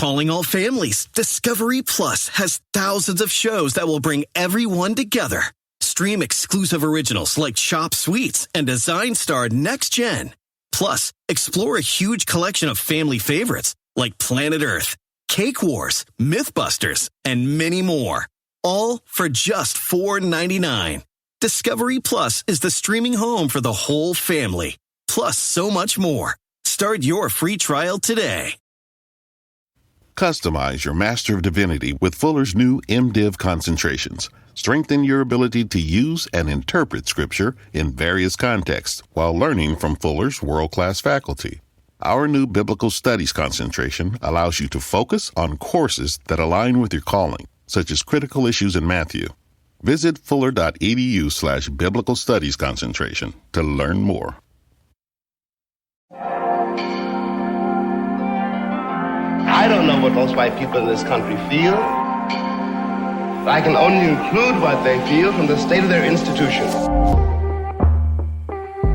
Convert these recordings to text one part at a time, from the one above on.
Calling all families, Discovery Plus has thousands of shows that will bring everyone together. Stream exclusive originals like Chop Suites and Design Star Next Gen. Plus, explore a huge collection of family favorites like Planet Earth, Cake Wars, Mythbusters, and many more. All for just $4.99. Discovery Plus is the streaming home for the whole family. Plus so much more. Start your free trial today. Customize your Master of Divinity with Fuller's new MDiv concentrations. Strengthen your ability to use and interpret Scripture in various contexts while learning from Fuller's world-class faculty. Our new Biblical Studies concentration allows you to focus on courses that align with your calling, such as critical issues in Matthew. Visit fuller.edu/biblical studies concentration to learn more. I don't know what most white people in this country feel. I can only include what they feel from the state of their institution.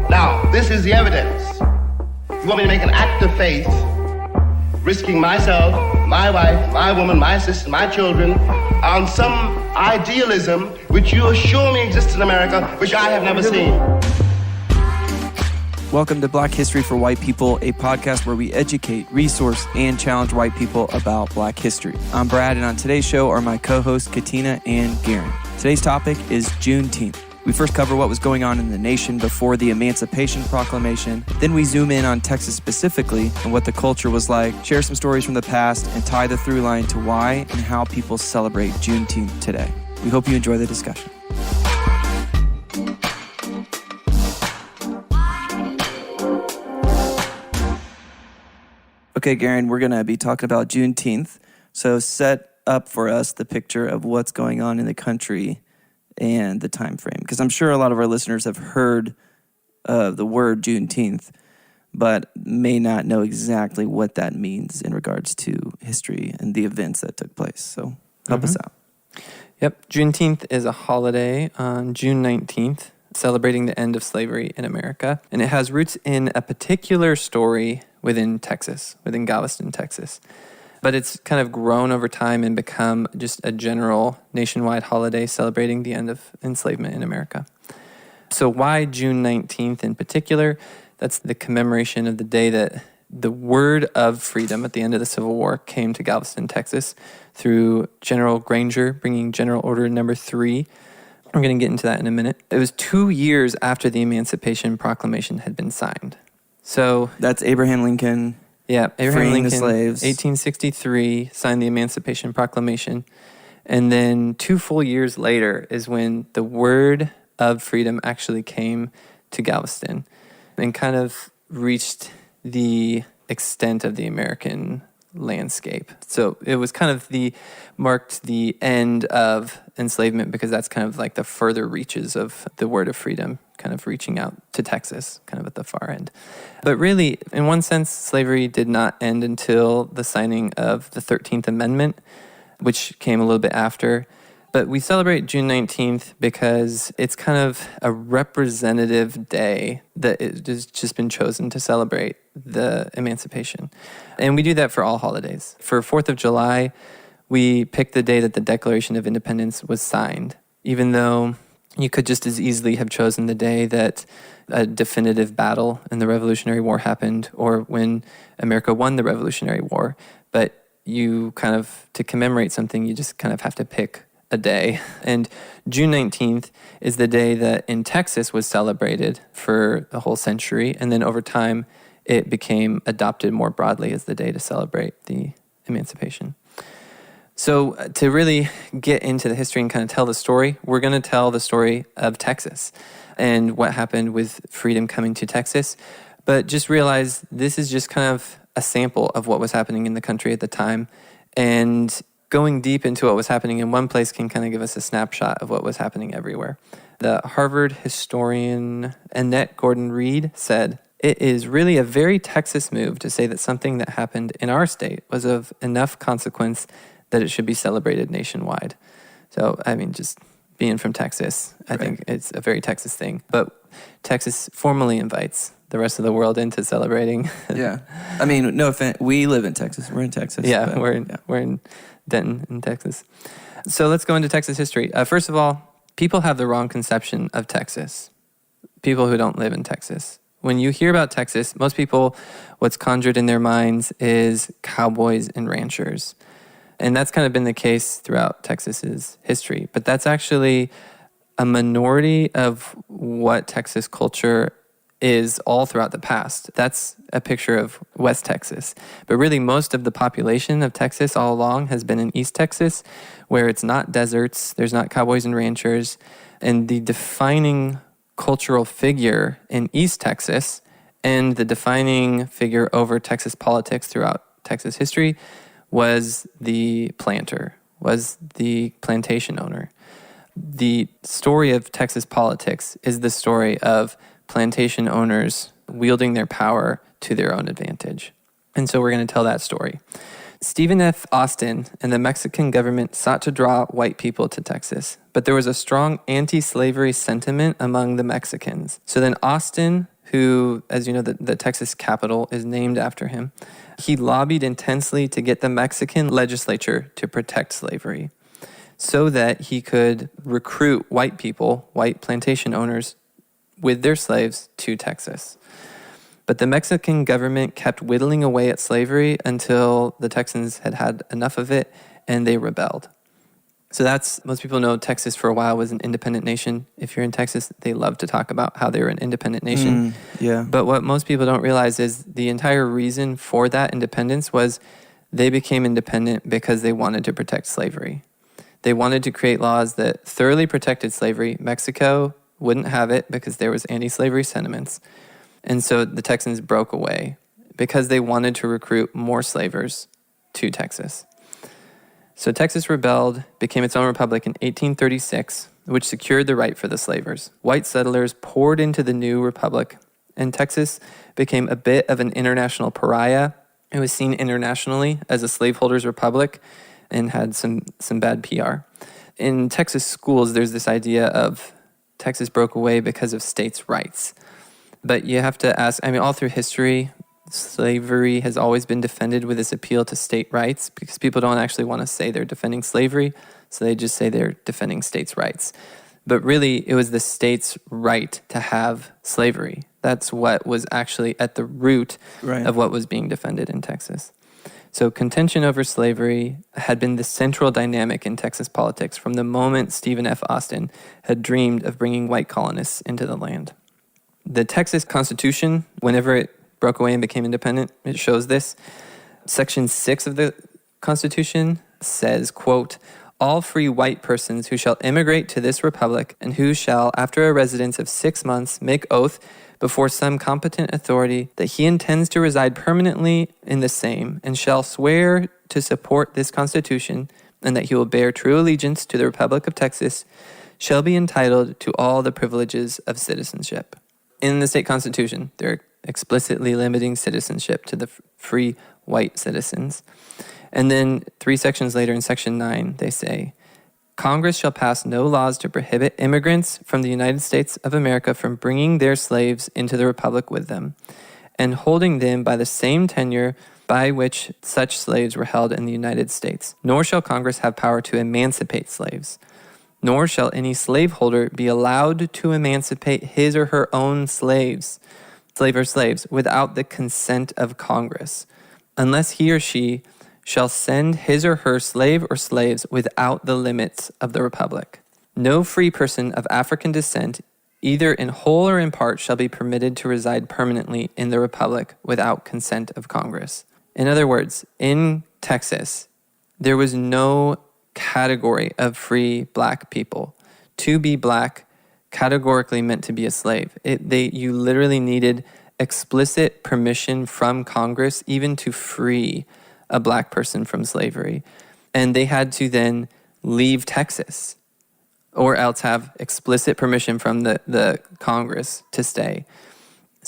Now, this is the evidence. You want me to make an act of faith, risking myself, my wife, my woman, my sister, my children, on some idealism which you assure me exists in America, which I have never seen. Welcome to Black History for White People, a podcast where we educate, resource, and challenge white people about Black history. I'm Brad, and on today's show are my co-hosts Katina and Garen. Today's topic is Juneteenth. We first cover what was going on in the nation before the Emancipation Proclamation. Then we zoom in on Texas specifically and what the culture was like, share some stories from the past, and tie the through line to why and how people celebrate Juneteenth today. We hope you enjoy the discussion. Okay, Garen, we're going to be talking about Juneteenth. So set up for us the picture of what's going on in the country and the time frame, because I'm sure a lot of our listeners have heard the word Juneteenth, but may not know exactly what that means in regards to history and the events that took place. So help us out. Yep, Juneteenth is a holiday on June 19th, celebrating the end of slavery in America. And it has roots in a particular story within Texas, within Galveston, Texas. But it's kind of grown over time and become just a general nationwide holiday celebrating the end of enslavement in America. So why June 19th in particular? That's the commemoration of the day that the word of freedom at the end of the Civil War came to Galveston, Texas, through General Granger, bringing General Order Number 3. I'm going to get into that in a minute. It was 2 years after the Emancipation Proclamation had been signed. So that's Abraham Lincoln. Yeah, Abraham freeing Lincoln, the slaves. 1863, signed the Emancipation Proclamation. And then 2 full years later is when the word of freedom actually came to Galveston and kind of reached the extent of the American landscape. So it was kind of marked the end of enslavement, because that's kind of like the further reaches of the word of freedom, kind of reaching out to Texas, kind of at the far end. But really, in one sense, slavery did not end until the signing of the 13th Amendment, which came a little bit after. But we celebrate June 19th because it's kind of a representative day that has just been chosen to celebrate the emancipation. And we do that for all holidays. For 4th of July, we pick the day that the Declaration of Independence was signed, even though you could just as easily have chosen the day that a definitive battle in the Revolutionary War happened, or when America won the Revolutionary War. But you kind of, to commemorate something, you just kind of have to pick a day. And June 19th is the day that in Texas was celebrated for a whole century. And then over time, it became adopted more broadly as the day to celebrate the emancipation. So to really get into the history and kind of tell the story, we're going to tell the story of Texas and what happened with freedom coming to Texas. But just realize this is just kind of a sample of what was happening in the country at the time. And going deep into what was happening in one place can kind of give us a snapshot of what was happening everywhere. The Harvard historian Annette Gordon-Reed said, "It is really a very Texas move to say that something that happened in our state was of enough consequence that it should be celebrated nationwide." So, I mean, just being from Texas, I think it's a very Texas thing. But Texas formally invites the rest of the world into celebrating. Yeah. I mean, no offense. We live in Texas. We're in Texas. Yeah, we're in Denton, in Texas. So let's go into Texas history. First of all, people have the wrong conception of Texas. People who don't live in Texas. When you hear about Texas, most people, what's conjured in their minds is cowboys and ranchers. And that's kind of been the case throughout Texas's history. But that's actually a minority of what Texas culture is all throughout the past. That's a picture of West Texas. But really, most of the population of Texas all along has been in East Texas, where it's not deserts, there's not cowboys and ranchers. And the defining cultural figure in East Texas and the defining figure over Texas politics throughout Texas history was the planter, was the plantation owner. The story of Texas politics is the story of plantation owners wielding their power to their own advantage. And so we're going to tell that story. Stephen F. Austin and the Mexican government sought to draw white people to Texas, but there was a strong anti-slavery sentiment among the Mexicans. So then Austin, who, as you know, the Texas capital is named after him, he lobbied intensely to get the Mexican legislature to protect slavery so that he could recruit white people, white plantation owners, with their slaves to Texas. But the Mexican government kept whittling away at slavery until the Texans had had enough of it and they rebelled. So most people know Texas for a while was an independent nation. If you're in Texas, they love to talk about how they were an independent nation. Yeah. But what most people don't realize is the entire reason for that independence was they became independent because they wanted to protect slavery. They wanted to create laws that thoroughly protected slavery. Mexico wouldn't have it because there was anti-slavery sentiments. And so the Texans broke away because they wanted to recruit more slavers to Texas. So Texas rebelled, became its own republic in 1836, which secured the right for the slavers. White settlers poured into the new republic, and Texas became a bit of an international pariah. It was seen internationally as a slaveholders' republic and had some bad PR. In Texas schools, there's this idea of Texas broke away because of states' rights. But you have to ask, all through history, slavery has always been defended with this appeal to state rights because people don't actually want to say they're defending slavery, so they just say they're defending states' rights. But really, it was the state's right to have slavery. That's what was actually at the root of what was being defended in Texas. So contention over slavery had been the central dynamic in Texas politics from the moment Stephen F. Austin had dreamed of bringing white colonists into the land. The Texas Constitution, whenever it broke away and became independent, it shows this. Section 6 of the Constitution says, quote, "All free white persons who shall immigrate to this republic and who shall, after a residence of 6 months, make oath before some competent authority that he intends to reside permanently in the same and shall swear to support this Constitution and that he will bear true allegiance to the Republic of Texas shall be entitled to all the privileges of citizenship." In the state constitution, they're explicitly limiting citizenship to the free white citizens. And then 3 sections later in section 9, they say, "Congress shall pass no laws to prohibit immigrants from the United States of America from bringing their slaves into the republic with them and holding them by the same tenure by which such slaves were held in the United States. Nor shall Congress have power to emancipate slaves. Nor shall any slaveholder be allowed to emancipate his or her own slaves, without the consent of Congress, unless he or she shall send his or her slave or slaves without the limits of the Republic. No free person of African descent, either in whole or in part, shall be permitted to reside permanently in the Republic without consent of Congress." In other words, in Texas, there was no category of free black people. To be black categorically meant to be a slave. You literally needed explicit permission from Congress even to free a black person from slavery. And they had to then leave Texas or else have explicit permission from the Congress to stay.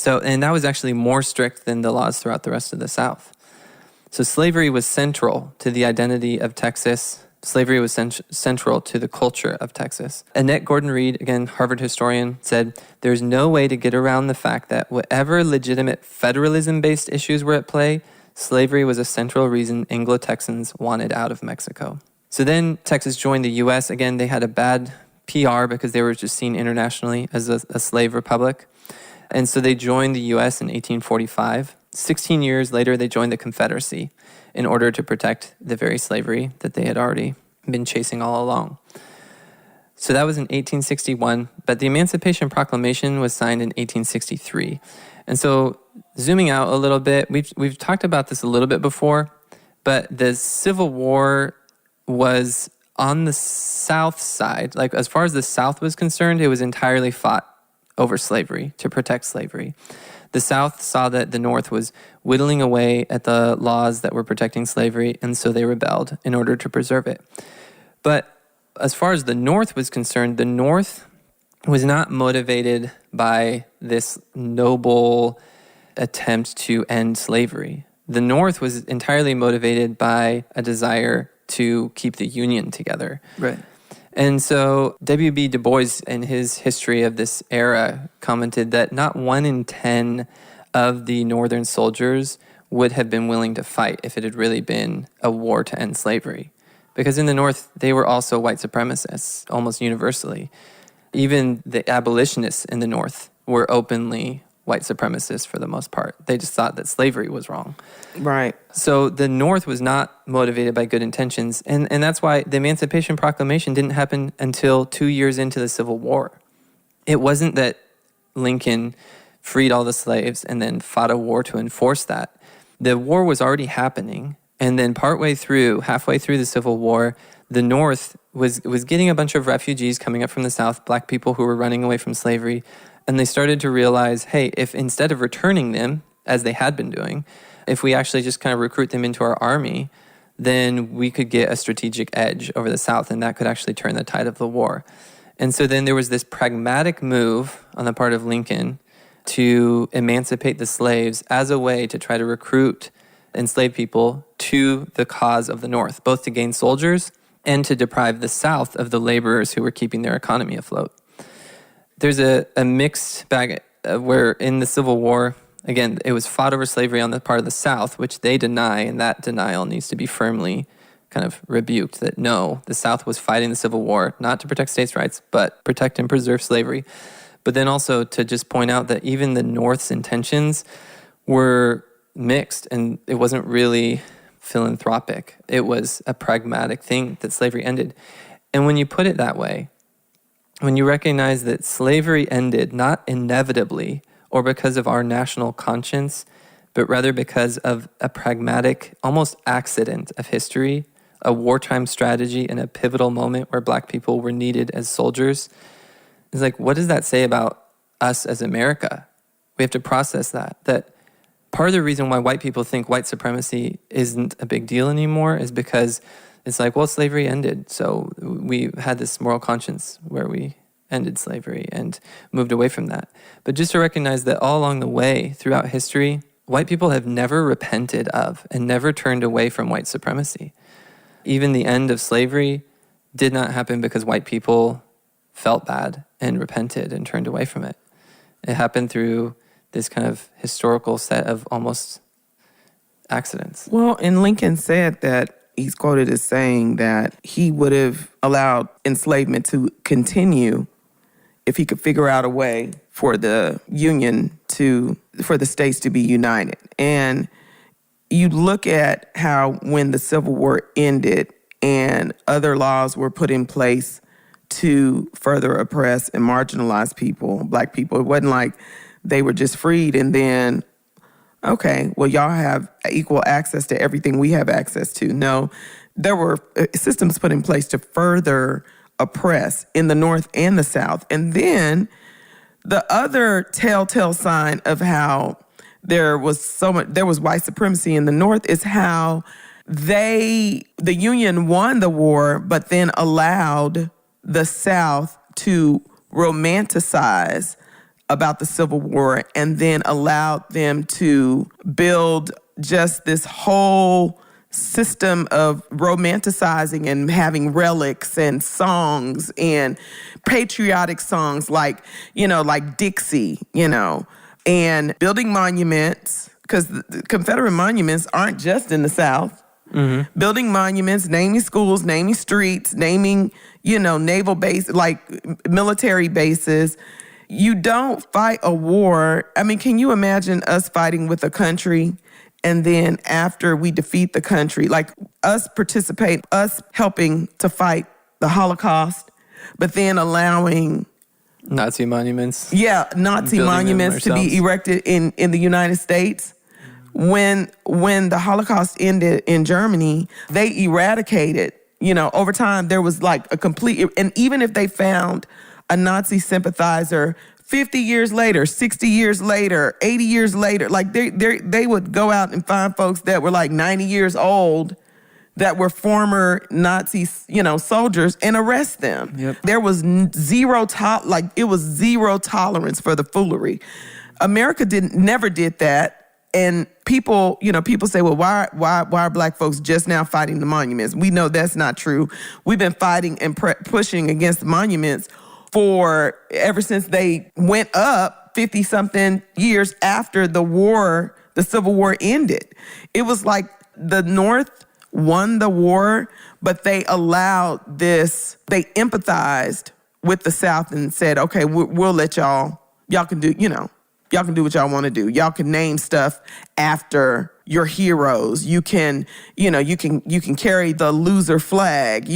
And that was actually more strict than the laws throughout the rest of the South. So slavery was central to the identity of Texas. Slavery was central to the culture of Texas. Annette Gordon-Reed, again, Harvard historian, said, "There's no way to get around the fact that whatever legitimate federalism-based issues were at play, slavery was a central reason Anglo-Texans wanted out of Mexico." So then Texas joined the U.S. Again, they had a bad PR because they were just seen internationally as a slave republic. And so they joined the U.S. in 1845. 16 years later, they joined the Confederacy in order to protect the very slavery that they had already been chasing all along. So that was in 1861, but the Emancipation Proclamation was signed in 1863. And so zooming out a little bit, we've talked about this a little bit before, but the Civil War was on the South side. Like, as far as the South was concerned, it was entirely fought over slavery, to protect slavery. The South saw that the North was whittling away at the laws that were protecting slavery, and so they rebelled in order to preserve it. But as far as the North was concerned, the North was not motivated by this noble attempt to end slavery. The North was entirely motivated by a desire to keep the Union together. Right. And so W.B. Du Bois, in his history of this era, commented that not 1 in 10 of the Northern soldiers would have been willing to fight if it had really been a war to end slavery. Because in the North, they were also white supremacists, almost universally. Even the abolitionists in the North were openly white supremacists for the most part. They just thought that slavery was wrong. Right. So the North was not motivated by good intentions. And that's why the Emancipation Proclamation didn't happen until 2 years into the Civil War. It wasn't that Lincoln freed all the slaves and then fought a war to enforce that. The war was already happening. And then halfway through the Civil War, the North was getting a bunch of refugees coming up from the South, black people who were running away from slavery. And they started to realize, hey, if instead of returning them, as they had been doing, if we actually just kind of recruit them into our army, then we could get a strategic edge over the South, and that could actually turn the tide of the war. And so then there was this pragmatic move on the part of Lincoln to emancipate the slaves as a way to try to recruit enslaved people to the cause of the North, both to gain soldiers and to deprive the South of the laborers who were keeping their economy afloat. There's a mixed bag where in the Civil War, again, it was fought over slavery on the part of the South, which they deny, and that denial needs to be firmly kind of rebuked, that no, the South was fighting the Civil War, not to protect states' rights, but protect and preserve slavery. But then also to just point out that even the North's intentions were mixed, and it wasn't really philanthropic. It was a pragmatic thing that slavery ended. And when you put it that way, when you recognize that slavery ended not inevitably or because of our national conscience, but rather because of a pragmatic, almost accident of history, a wartime strategy in a pivotal moment where black people were needed as soldiers, it's like, what does that say about us as America? We have to process that part of the reason why white people think white supremacy isn't a big deal anymore is because it's like, well, slavery ended, so we had this moral conscience where we ended slavery and moved away from that. But just to recognize that all along the way, throughout history, white people have never repented of and never turned away from white supremacy. Even the end of slavery did not happen because white people felt bad and repented and turned away from it. It happened through this kind of historical set of almost accidents. Well, and Lincoln said that, he's quoted as saying that he would have allowed enslavement to continue if he could figure out a way for the Union for the states to be united. And you look at how when the Civil War ended and other laws were put in place to further oppress and marginalize people, black people, it wasn't like they were just freed and then, okay, well, y'all have equal access to everything we have access to. No, there were systems put in place to further oppress in the North and the South. And then the other telltale sign of how there was white supremacy in the North is how the Union won the war, but then allowed the South to romanticize about the Civil War and then allowed them to build just this whole system of romanticizing and having relics and songs and patriotic songs like Dixie, and building monuments, because the Confederate monuments aren't just in the South. Mm-hmm. Building monuments, naming schools, naming streets, naming, naval base, like military bases. You don't fight a war. I mean, can you imagine us fighting with a country and then after we defeat the country, like us helping to fight the Holocaust, but then allowing Nazi monuments. Yeah, Nazi monuments to be erected in the United States. When the Holocaust ended in Germany, they eradicated, over time there was like a complete, and even if they found a Nazi sympathizer 50 years later, 60 years later, 80 years later, like they would go out and find folks that were like 90 years old that were former Nazi, soldiers and arrest them. Yep. There was zero tolerance for the foolery. America never did that. And people say, well, why are black folks just now fighting the monuments? We know that's not true. We've been fighting and pushing against the monuments ever since they went up 50-something years after the Civil War ended. It was like the North won the war, but they empathized with the South and said, okay, we'll let y'all can do, y'all can do what y'all want to do. Y'all can name stuff after your heroes. You can carry the loser flag.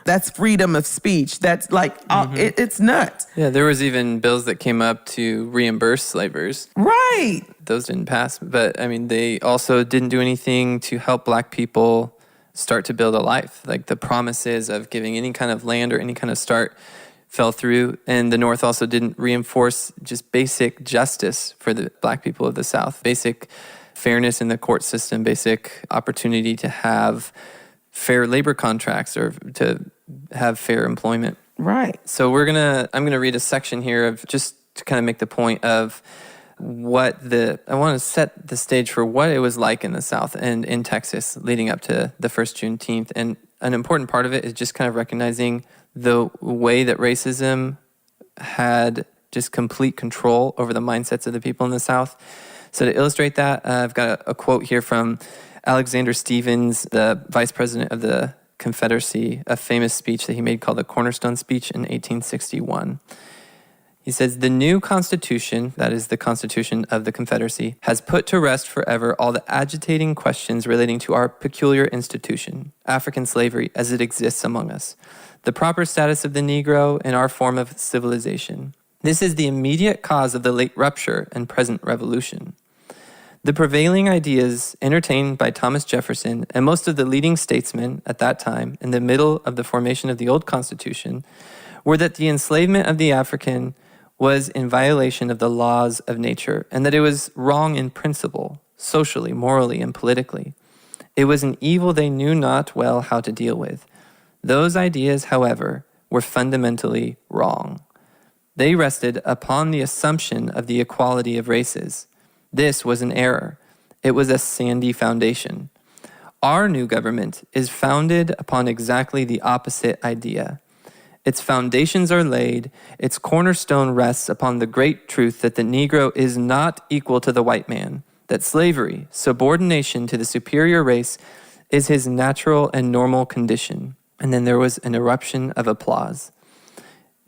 That's freedom of speech. That's like, it's nuts. Yeah, there was even bills that came up to reimburse slavers. Right. Those didn't pass. But, I mean, they also didn't do anything to help black people start to build a life. Like the promises of giving any kind of land or any kind of start fell through, and the North also didn't reinforce just basic justice for the black people of the South, basic fairness in the court system, basic opportunity to have fair labor contracts or to have fair employment. Right. So I'm gonna read a section here of just to kind of make the point of I want to set the stage for what it was like in the South and in Texas leading up to the first Juneteenth. And an important part of it is just kind of recognizing the way that racism had just complete control over the mindsets of the people in the South. So to illustrate that, I've got a quote here from Alexander Stephens, the vice president of the Confederacy, a famous speech that he made called the Cornerstone Speech in 1861. He says, "The new Constitution, that is the Constitution of the Confederacy, has put to rest forever all the agitating questions relating to our peculiar institution, African slavery as it exists among us, the proper status of the Negro in our form of civilization. This is the immediate cause of the late rupture and present revolution. The prevailing ideas entertained by Thomas Jefferson and most of the leading statesmen at that time in the middle of the formation of the old Constitution were that the enslavement of the African was in violation of the laws of nature, and that it was wrong in principle, socially, morally, and politically. It was an evil they knew not well how to deal with. Those ideas, however, were fundamentally wrong. They rested upon the assumption of the equality of races. This was an error. It was a sandy foundation. Our new government is founded upon exactly the opposite idea. Its foundations are laid, its cornerstone rests upon the great truth that the Negro is not equal to the white man, that slavery, subordination to the superior race, is his natural and normal condition." And then there was an eruption of applause.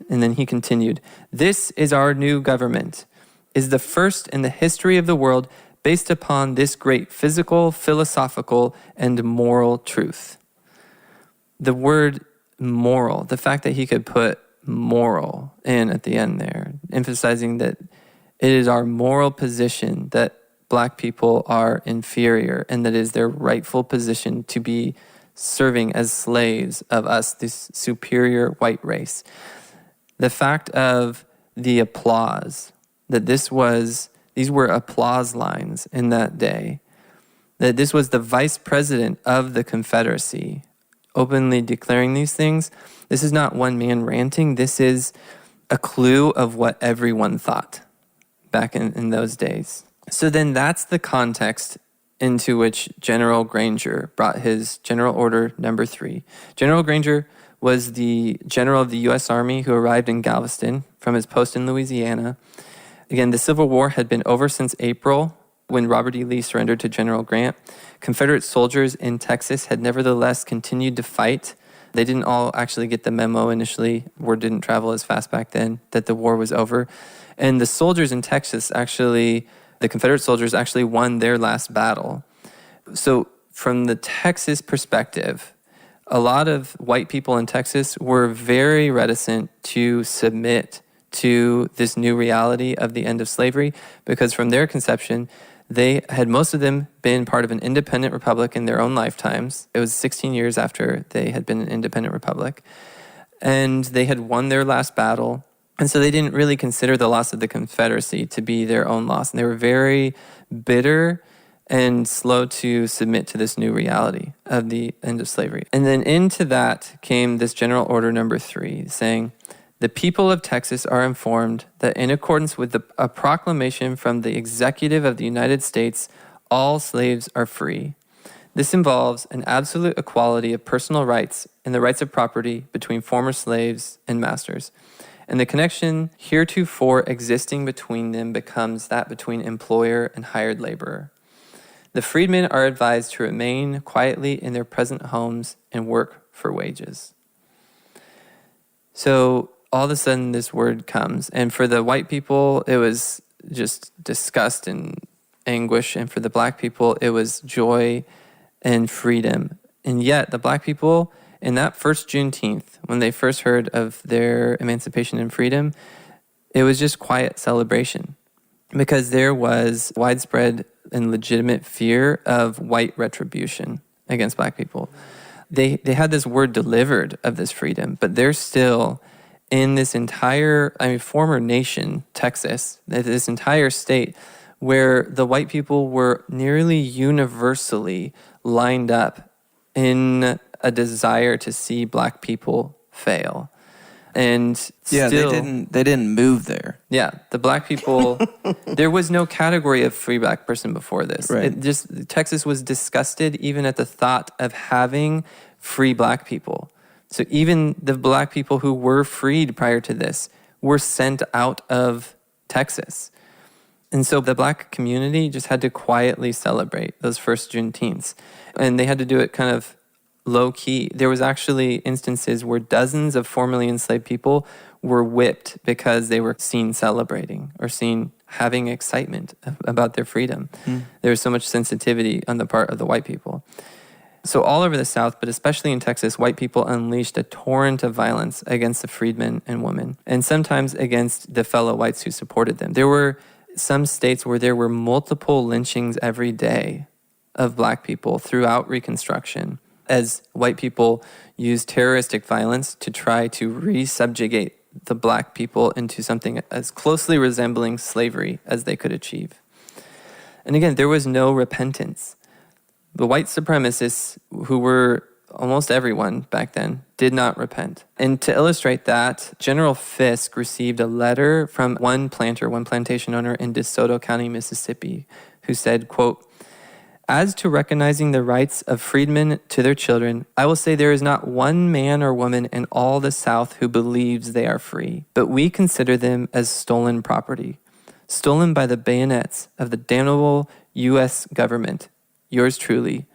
And then he continued, "This is our new government, is the first in the history of the world based upon this great physical, philosophical, and moral truth." The word moral, the fact that he could put moral in at the end there, emphasizing that it is our moral position that black people are inferior and that it is their rightful position to be serving as slaves of us, this superior white race. The fact of the applause, that these were applause lines in that day, that this was the vice president of the Confederacy openly declaring these things. This is not one man ranting. This is a clue of what everyone thought back in those days. So then that's the context into which General Granger brought his General Order Number 3. General Granger was the general of the U.S. Army who arrived in Galveston from his post in Louisiana. Again, the Civil War had been over since April when Robert E. Lee surrendered to General Grant. Confederate soldiers in Texas had nevertheless continued to fight. They didn't all actually get the memo initially. Word didn't travel as fast back then that the war was over. And the soldiers in Texas the Confederate soldiers actually won their last battle. So from the Texas perspective, a lot of white people in Texas were very reticent to submit to this new reality of the end of slavery because from their conception, they had most of them been part of an independent republic in their own lifetimes. It was 16 years after they had been an independent republic. And they had won their last battle. And so they didn't really consider the loss of the Confederacy to be their own loss. And they were very bitter and slow to submit to this new reality of the end of slavery. And then into that came this General Order Number 3 saying, the people of Texas are informed that in accordance with a proclamation from the executive of the United States, all slaves are free. This involves an absolute equality of personal rights and the rights of property between former slaves and masters. And the connection heretofore existing between them becomes that between employer and hired laborer. The freedmen are advised to remain quietly in their present homes and work for wages. So all of a sudden this word comes. And for the white people, it was just disgust and anguish. And for the black people, it was joy and freedom. And yet the black people in that first Juneteenth, when they first heard of their emancipation and freedom, it was just quiet celebration because there was widespread and legitimate fear of white retribution against black people. They had this word delivered of this freedom, but they're still in this entire, former nation, Texas, this entire state, where the white people were nearly universally lined up in a desire to see black people fail. And still, they didn't move there. Yeah, the black people, there was no category of free black person before this. Right. Texas was disgusted even at the thought of having free black people. So even the black people who were freed prior to this were sent out of Texas. And so the black community just had to quietly celebrate those first Juneteenths. And they had to do it kind of low key. There was actually instances where dozens of formerly enslaved people were whipped because they were seen celebrating or seen having excitement about their freedom. There was so much sensitivity on the part of the white people. So all over the South, but especially in Texas, white people unleashed a torrent of violence against the freedmen and women, and sometimes against the fellow whites who supported them. There were some states where there were multiple lynchings every day of black people throughout Reconstruction, as white people used terroristic violence to try to re-subjugate the black people into something as closely resembling slavery as they could achieve. And again, there was no repentance. The white supremacists, who were almost everyone back then, did not repent. And to illustrate that, General Fisk received a letter from one plantation owner in DeSoto County, Mississippi, who said, quote, "As to recognizing the rights of freedmen to their children, I will say there is not one man or woman in all the South who believes they are free, but we consider them as stolen property, stolen by the bayonets of the damnable U.S. government. Yours truly,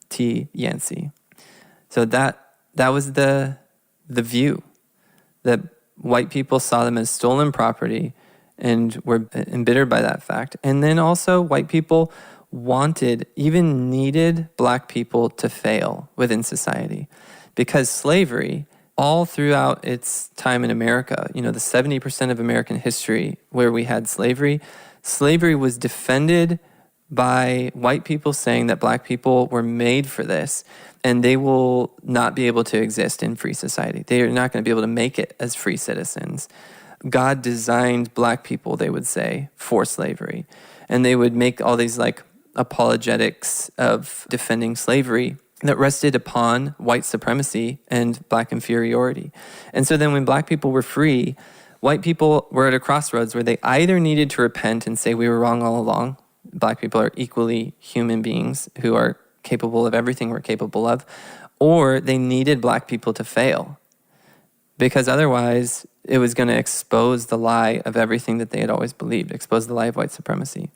T. Yancey." So that was the view, that white people saw them as stolen property and were embittered by that fact. And then also white people even needed black people to fail within society, because slavery, all throughout its time in America, the 70% of American history where we had slavery was defended by white people saying that black people were made for this and they will not be able to exist in free society. They are not going to be able to make it as free citizens. God designed black people, they would say, for slavery. And they would make all these apologetics of defending slavery that rested upon white supremacy and black inferiority. And so then when black people were free, white people were at a crossroads where they either needed to repent and say we were wrong all along, black people are equally human beings who are capable of everything we're capable of, or they needed black people to fail, because otherwise it was going to expose the lie of everything that they had always believed, expose the lie of white supremacy.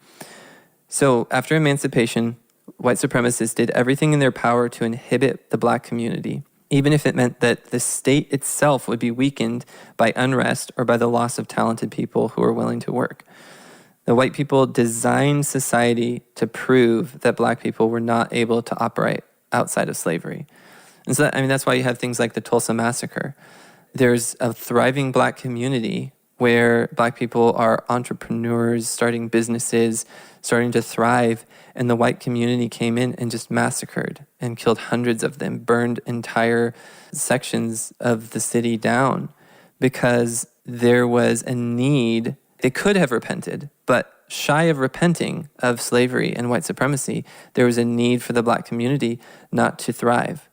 So after emancipation, white supremacists did everything in their power to inhibit the black community, even if it meant that the state itself would be weakened by unrest or by the loss of talented people who were willing to work. The white people designed society to prove that black people were not able to operate outside of slavery. And so that's why you have things like the Tulsa Massacre. There's a thriving black community where black people are entrepreneurs, starting businesses, starting to thrive, and the white community came in and just massacred and killed hundreds of them, burned entire sections of the city down because there was a need. They could have repented, but shy of repenting of slavery and white supremacy, there was a need for the black community not to thrive.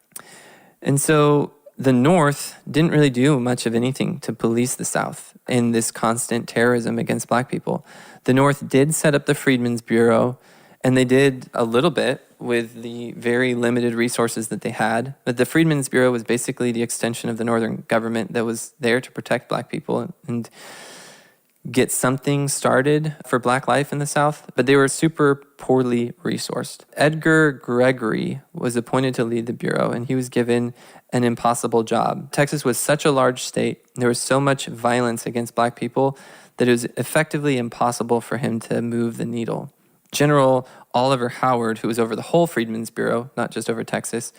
And so the North didn't really do much of anything to police the South in this constant terrorism against black people. The North did set up the Freedmen's Bureau, and they did a little bit with the very limited resources that they had. But the Freedmen's Bureau was basically the extension of the Northern government that was there to protect black people and get something started for black life in the South, but they were super poorly resourced. Edgar Gregory was appointed to lead the Bureau, and he was given an impossible job. Texas was such a large state, there was so much violence against black people that it was effectively impossible for him to move the needle. General Oliver Howard, who was over the whole Freedmen's Bureau, not just over Texas,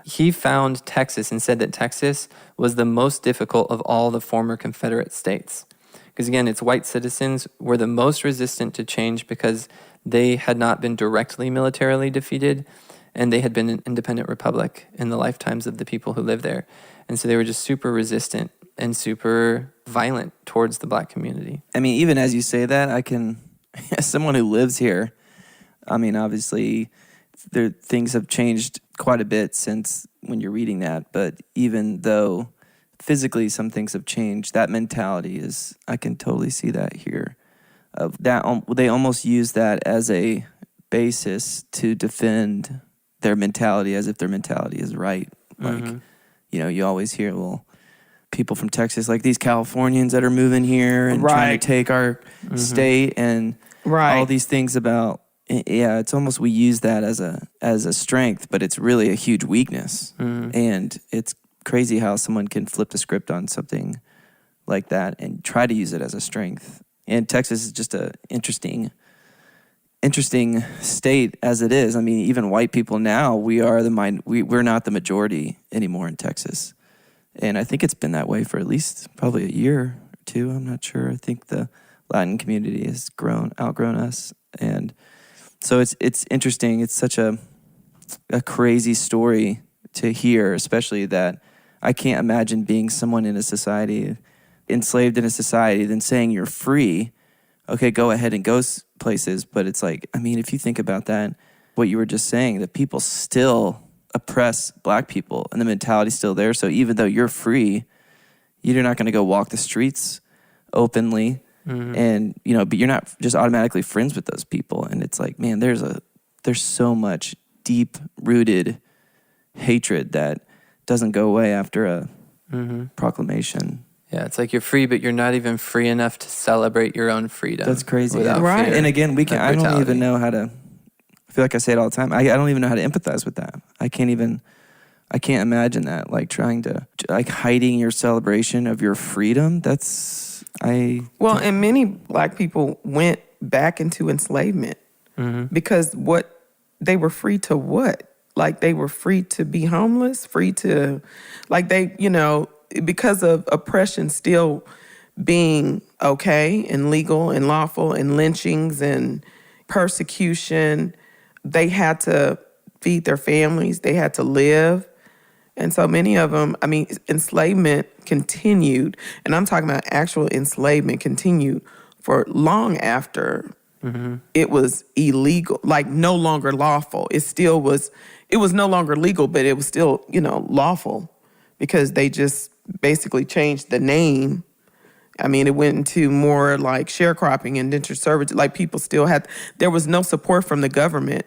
he found Texas and said that Texas was the most difficult of all the former Confederate states. Because again, its white citizens were the most resistant to change because they had not been directly militarily defeated, and they had been an independent republic in the lifetimes of the people who lived there. And so they were just super resistant and super violent towards the black community. I mean, even as you say that, I can, as someone who lives here, I mean, obviously, things have changed quite a bit since when you're reading that, but even though physically some things have changed, that mentality is, I can totally see that here. Of that, they almost use that as a basis to defend their mentality, as if their mentality is right. Like, you always hear, well, people from Texas, like these Californians that are moving here and trying to take our state, and all these things about, it's almost, we use that as a strength, but it's really a huge weakness. And it's crazy how someone can flip the script on something like that and try to use it as a strength. And Texas is just a interesting state as it is. I mean, even white people now, we're not the majority anymore in Texas. And I think it's been that way for at least probably a year or two. I'm not sure. I think the Latin community has outgrown us. And so it's interesting. It's such a crazy story to hear, especially that I can't imagine being someone in a society, enslaved in a society, then saying you're free. Okay, go ahead and go places. But it's like, I mean, if you think about that, what you were just saying, that people still oppress black people and the mentality's still there. So even though you're free, you're not going to go walk the streets openly. And, but you're not just automatically friends with those people. And it's like, man, there's so much deep-rooted hatred that doesn't go away after a proclamation. Yeah, it's like you're free, but you're not even free enough to celebrate your own freedom. That's crazy. Right. And again, I don't even know how to, I feel like I say it all the time, I don't even know how to empathize with that. I can't imagine that, like trying to, like hiding your celebration of your freedom. And many black people went back into enslavement because they were free to what? Like they were free to be homeless, free to, like because of oppression still being okay and legal and lawful and lynchings and persecution, they had to feed their families, they had to live. And so many of them, I mean, enslavement continued, and I'm talking about actual enslavement continued for long after it was illegal, like no longer lawful. It was no longer legal, but it was still, lawful because they just basically changed the name I mean, it went into more like sharecropping, indentured servitude. Like people still had, there was no support from the government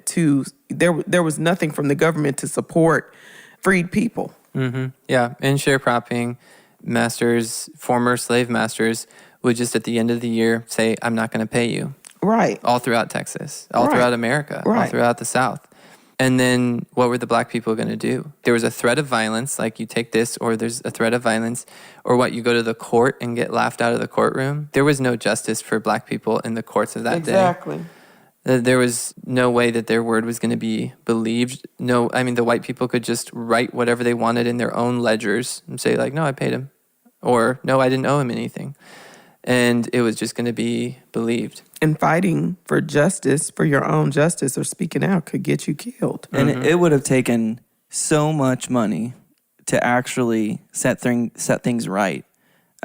there was nothing from the government to support freed people. Mm-hmm. Yeah, in sharecropping, masters, former slave masters, would just at the end of the year say, I'm not going to pay you. Right. All throughout Texas, all throughout America, all throughout the South. And then what were the black people going to do? There was a threat of violence, like you take this, or there's a threat of violence, or what, you go to the court and get laughed out of the courtroom. There was no justice for black people in the courts of that day. Exactly. There was no way that their word was going to be believed. No, I mean, the white people could just write whatever they wanted in their own ledgers and say, like, no, I paid him. Or, no, I didn't owe him anything. And it was just going to be believed. And fighting for justice, for your own justice, or speaking out could get you killed. And it would have taken so much money to actually set things right.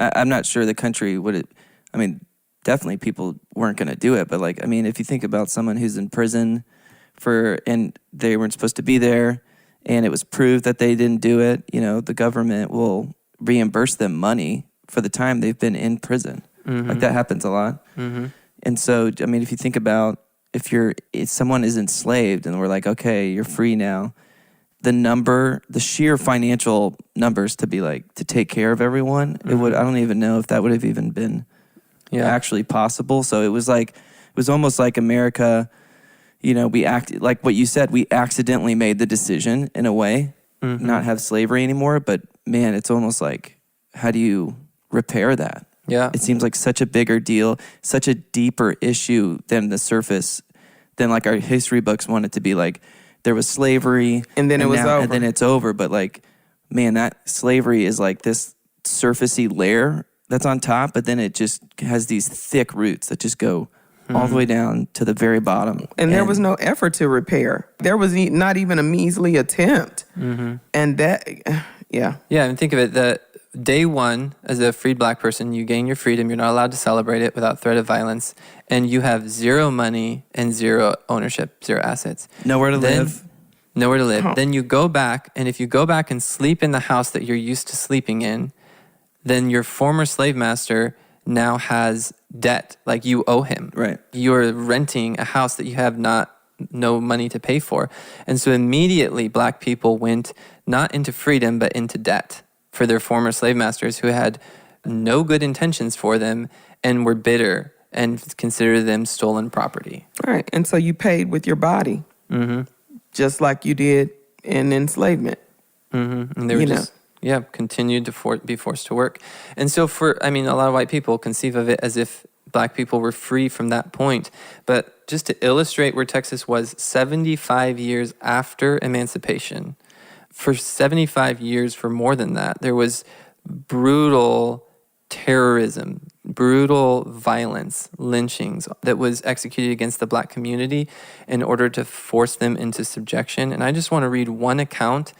I'm not sure the country would have, I mean, definitely people weren't going to do it. But like, I mean, if you think about someone who's in prison and they weren't supposed to be there, and it was proved that they didn't do it, you know, the government will reimburse them money for the time they've been in prison. Mm-hmm. Like that happens a lot. Mm-hmm. And so, I mean, if you think about if someone is enslaved and we're like, okay, you're free now, the sheer financial numbers to be like, to take care of everyone, I don't even know if that would have even been actually possible. So it was almost like America, you know, we acted like what you said, we accidentally made the decision in a way, not have slavery anymore. But man, it's almost like, how do you repair that? Yeah. It seems like such a bigger deal, such a deeper issue than the surface, than like our history books want it to be like, there was slavery. And then it was over. And then it's over. But like, man, that slavery is like this surfacey layer that's on top, but then it just has these thick roots that just go all the way down to the very bottom. And there was no effort to repair. There was not even a measly attempt. Mm-hmm. And that, yeah. Yeah, and think of it, that day one, as a freed black person, you gain your freedom. You're not allowed to celebrate it without threat of violence. And you have zero money and zero ownership, zero assets. Nowhere to live. Nowhere to live. Then you go back, and if you go back and sleep in the house that you're used to sleeping in, then your former slave master now has debt, like you owe him. Right. You're renting a house that you have no money to pay for. And so immediately black people went not into freedom, but into debt for their former slave masters who had no good intentions for them and were bitter and considered them stolen property. Right. And so you paid with your body, just like you did in enslavement. Mm-hmm. And they were continued to be forced to work. And so a lot of white people conceive of it as if black people were free from that point. But just to illustrate where Texas was 75 years after emancipation, for 75 years, for more than that, there was brutal terrorism, brutal violence, lynchings that was executed against the black community in order to force them into subjection. And I just want to read one account.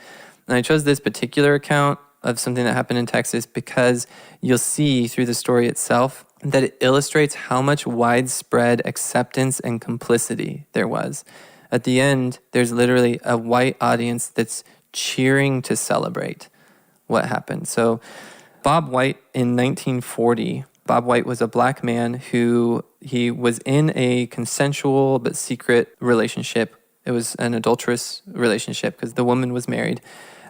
And I chose this particular account of something that happened in Texas because you'll see through the story itself that it illustrates how much widespread acceptance and complicity there was. At the end, there's literally a white audience that's cheering to celebrate what happened. So Bob White in 1940, Bob White was a black man he was in a consensual but secret relationship. It was an adulterous relationship because the woman was married.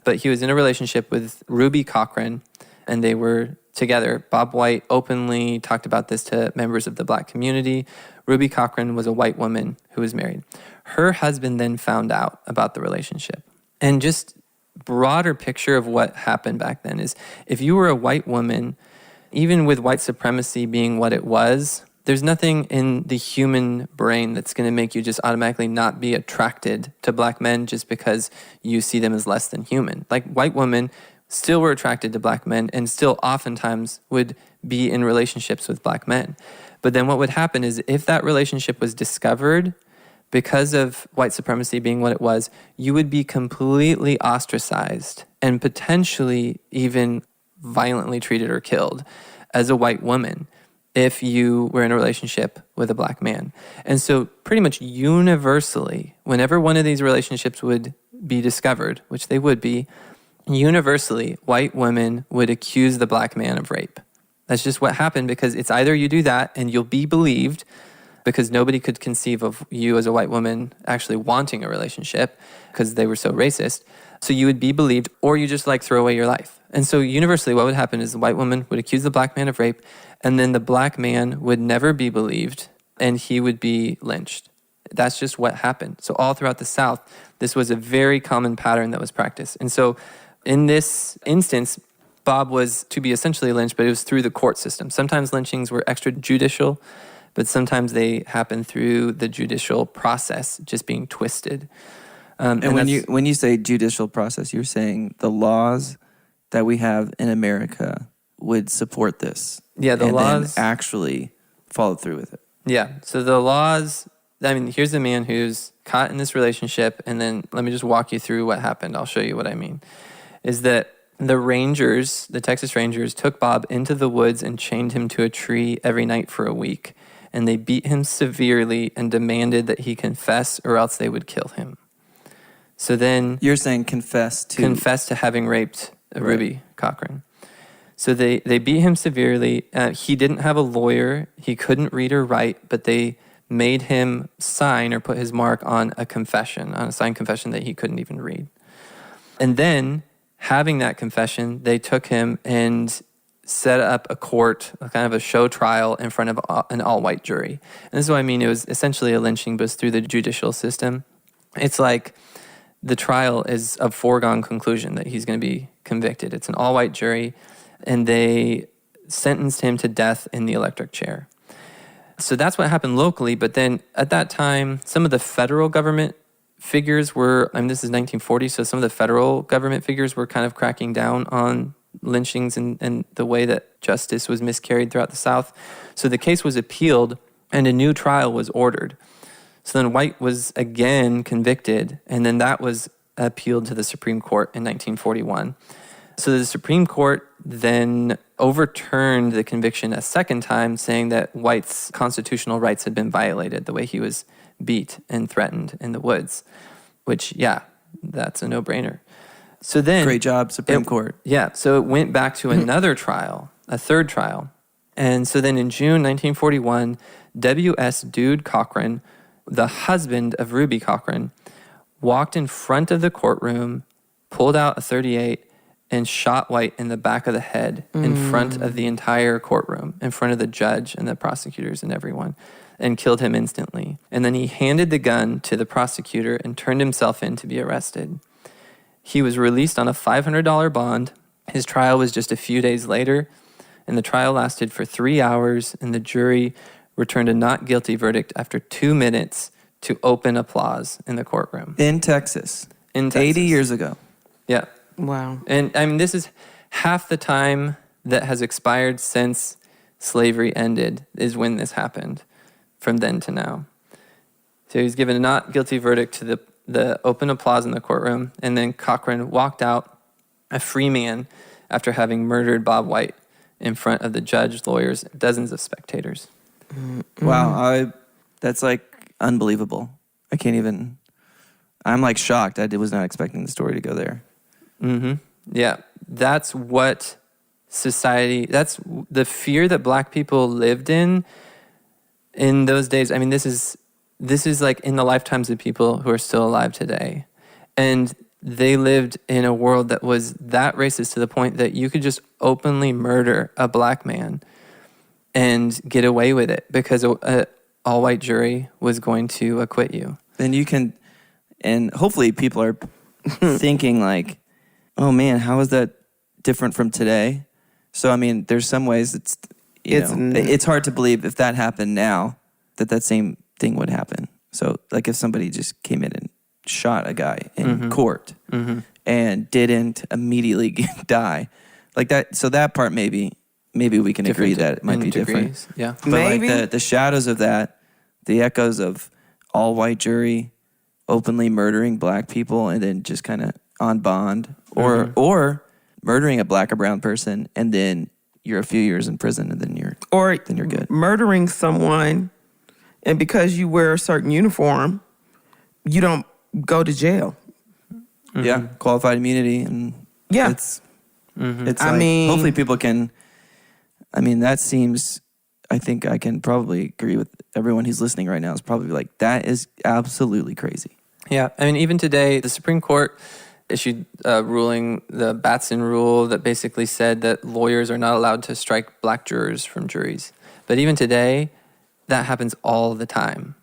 But he was in a relationship with Ruby Cochran, and they were together. Bob White openly talked about this to members of the black community. Ruby Cochran was a white woman who was married. Her husband then found out about the relationship. And just broader picture of what happened back then is if you were a white woman, even with white supremacy being what it was, there's nothing in the human brain that's going to make you just automatically not be attracted to black men just because you see them as less than human. Like white women still were attracted to black men and still oftentimes would be in relationships with black men. But then what would happen is if that relationship was discovered, because of white supremacy being what it was, you would be completely ostracized and potentially even violently treated or killed as a white woman if you were in a relationship with a black man. And so pretty much universally, whenever one of these relationships would be discovered, which they would be, universally, white women would accuse the black man of rape. That's just what happened, because it's either you do that and you'll be believed, because nobody could conceive of you as a white woman actually wanting a relationship because they were so racist. So you would be believed, or you just like throw away your life. And so universally what would happen is the white woman would accuse the black man of rape, and then the black man would never be believed and he would be lynched. That's just what happened. So all throughout the South, this was a very common pattern that was practiced. And so in this instance, Bob was to be essentially lynched, but it was through the court system. Sometimes lynchings were extrajudicial, but sometimes they happen through the judicial process just being twisted. And when you say judicial process, you're saying the laws that we have in America would support this. Yeah, the laws then actually follow through with it. Yeah, so the laws, I mean, here's a man who's caught in this relationship, and then let me just walk you through what happened. I'll show you what I mean. Is that the Rangers, the Texas Rangers, took Bob into the woods and chained him to a tree every night for a week. And they beat him severely and demanded that he confess, or else they would kill him. So then... You're saying confess to having raped Ruby Cochran. So they beat him severely. He didn't have a lawyer. He couldn't read or write, but they made him sign or put his mark on a confession, on a signed confession that he couldn't even read. And then, having that confession, they took him and set up a court, kind of a show trial in front of an all-white jury. And this is what I mean. It was essentially a lynching, but it's through the judicial system. It's like the trial is a foregone conclusion that he's going to be convicted. It's an all-white jury, and they sentenced him to death in the electric chair. So that's what happened locally, but then at that time, some of the federal government figures were, this is 1940, so some of the federal government figures were kind of cracking down on lynchings and the way that justice was miscarried throughout the South. So the case was appealed and a new trial was ordered. So then White was again convicted, and then that was appealed to the Supreme Court in 1941. So the Supreme Court then overturned the conviction a second time, saying that White's constitutional rights had been violated, the way he was beat and threatened in the woods, which, yeah, that's a no-brainer. So then... Great job, Supreme Court. Yeah, so it went back to another trial, a third trial. And so then in June 1941, W.S. Dude Cochran, the husband of Ruby Cochran, walked in front of the courtroom, pulled out a .38, and shot White in the back of the head in front of the entire courtroom, in front of the judge and the prosecutors and everyone, and killed him instantly. And then he handed the gun to the prosecutor and turned himself in to be arrested. He was released on a $500 bond. His trial was just a few days later, and the trial lasted for 3 hours, and the jury returned a not guilty verdict after 2 minutes to open applause in the courtroom. In Texas. 80 years ago. Yeah. Wow. And this is half the time that has expired since slavery ended is when this happened, from then to now. So he was given a not guilty verdict to the open applause in the courtroom, and then Cochran walked out a free man after having murdered Bob White in front of the judge, lawyers, dozens of spectators. Wow, that's like unbelievable. I can't even... I'm like shocked. I was not expecting the story to go there. Mm-hmm. Yeah, that's what society, that's the fear that black people lived in those days. This is like in the lifetimes of people who are still alive today. And they lived in a world that was that racist to the point that you could just openly murder a black man and get away with it because an all-white jury was going to acquit you. And you can, and hopefully people are thinking like, oh man, how is that different from today? So, there's some ways it's hard to believe if that happened now, that same thing would happen. So, like if somebody just came in and shot a guy in court and didn't immediately die, like that. So that part maybe we can agree that it might be different. Yeah, but maybe. Like the shadows of that, the echoes of all-white jury openly murdering black people and then just kind of on bond, or murdering a black or brown person and then you're a few years in prison and then you're good. Murdering someone and because you wear a certain uniform, you don't go to jail. Yeah, qualified immunity and it's hopefully people can I mean, that seems, I think I can probably agree with everyone who's listening right now is probably like, that is absolutely crazy. Yeah, I mean, even today, the Supreme Court issued a ruling, the Batson Rule, that basically said that lawyers are not allowed to strike black jurors from juries. But even today, that happens all the time,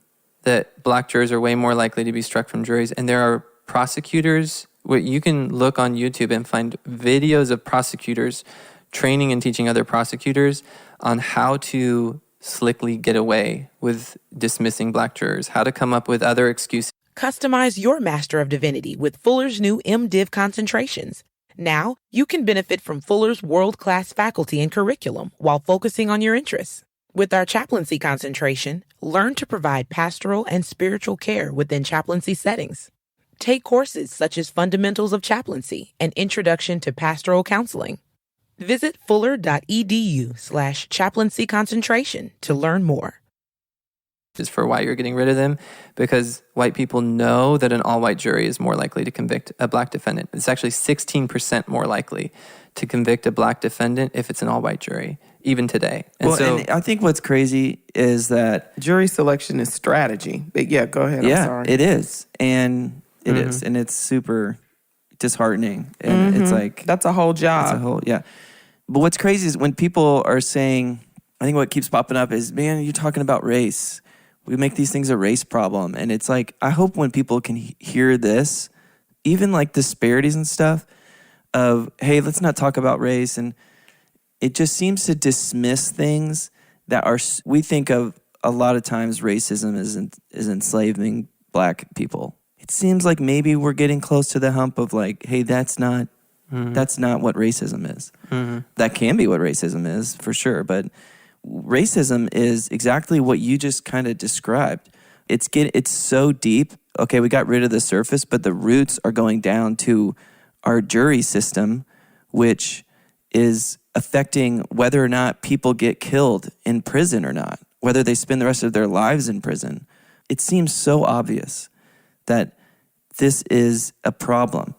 that black jurors are way more likely to be struck from juries. And there are prosecutors, where you can look on YouTube and find videos of prosecutors training and teaching other prosecutors on how to slickly get away with dismissing black jurors, how to come up with other excuses. Customize your Master of Divinity with Fuller's new MDiv concentrations. Now, you can benefit from Fuller's world-class faculty and curriculum while focusing on your interests. With our chaplaincy concentration, learn to provide pastoral and spiritual care within chaplaincy settings. Take courses such as Fundamentals of Chaplaincy and Introduction to Pastoral Counseling. Visit fuller.edu/chaplaincy concentration to learn more. Is for why you're getting rid of them, because white people know that an all-white jury is more likely to convict a black defendant. It's actually 16% more likely to convict a black defendant if it's an all-white jury, even today. And and I think what's crazy is that Jury selection is strategy. But yeah, go ahead. yeah, I'm sorry. it is. And it is. And it's super disheartening. And it's like... That's a whole job. But what's crazy is when people are saying, I think what keeps popping up is, man, you're talking about race. We make these things a race problem. And it's like, I hope when people can hear this, even like disparities and stuff of, hey, let's not talk about race. And it just seems to dismiss things that are, we think of a lot of times racism is enslaving black people. It seems like maybe we're getting close to the hump of like, hey, that's not what racism is. That can be what racism is for sure. But racism is exactly what you just kind of described. It's so deep. Okay, we got rid of the surface, but the roots are going down to our jury system, which is affecting whether or not people get killed in prison or not, whether they spend the rest of their lives in prison. It seems so obvious that this is a problem.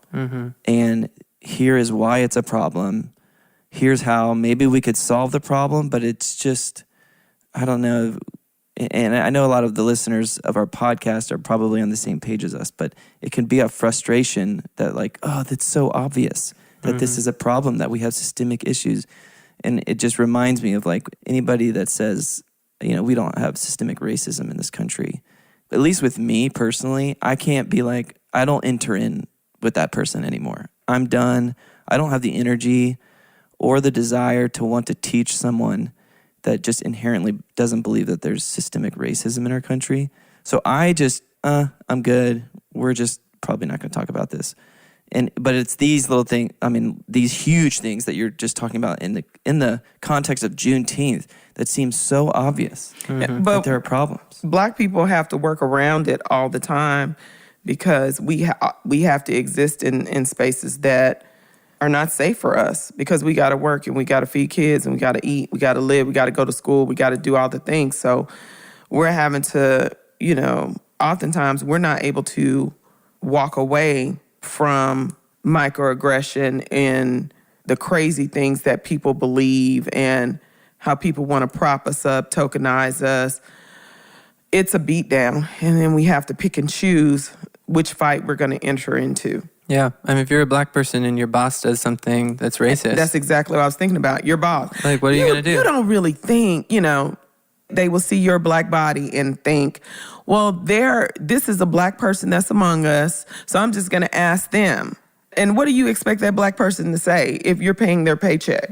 And here is why it's a problem. Here's how maybe we could solve the problem, but it's just, I don't know. And I know a lot of the listeners of our podcast are probably on the same page as us, but it can be a frustration that like, oh, that's so obvious that this is a problem, that we have systemic issues. And it just reminds me of like anybody that says, we don't have systemic racism in this country. At least with me personally, I can't be like, I don't enter in with that person anymore. I'm done. I don't have the energy or the desire to want to teach someone that just inherently doesn't believe that there's systemic racism in our country. So I just, I'm good. We're just probably not going to talk about this. But it's these little things, these huge things that you're just talking about in the context of Juneteenth that seems so obvious that there are problems. Black people have to work around it all the time because we have to exist in spaces that are not safe for us, because we got to work and we got to feed kids and we got to eat, we got to live, we got to go to school, we got to do all the things. So we're having to, oftentimes we're not able to walk away from microaggression and the crazy things that people believe and how people want to prop us up, tokenize us. It's a beatdown, and then we have to pick and choose which fight we're going to enter into. Yeah. If you're a black person and your boss does something that's racist. That's exactly what I was thinking about. Your boss. Like, what are you going to do? You don't really think, they will see your black body and think, well, this is a black person that's among us, so I'm just going to ask them. And what do you expect that black person to say if you're paying their paycheck?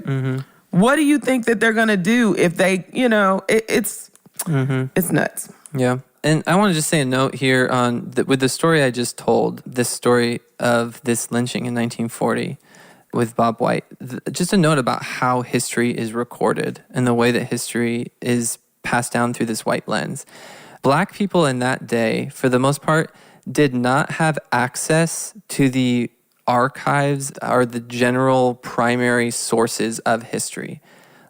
What do you think that they're going to do if they, it's nuts. Yeah. And I want to just say a note here on with the story I just told, this story of this lynching in 1940 with Bob White. Just a note about how history is recorded and the way that history is passed down through this white lens. Black people in that day, for the most part, did not have access to the archives or the general primary sources of history.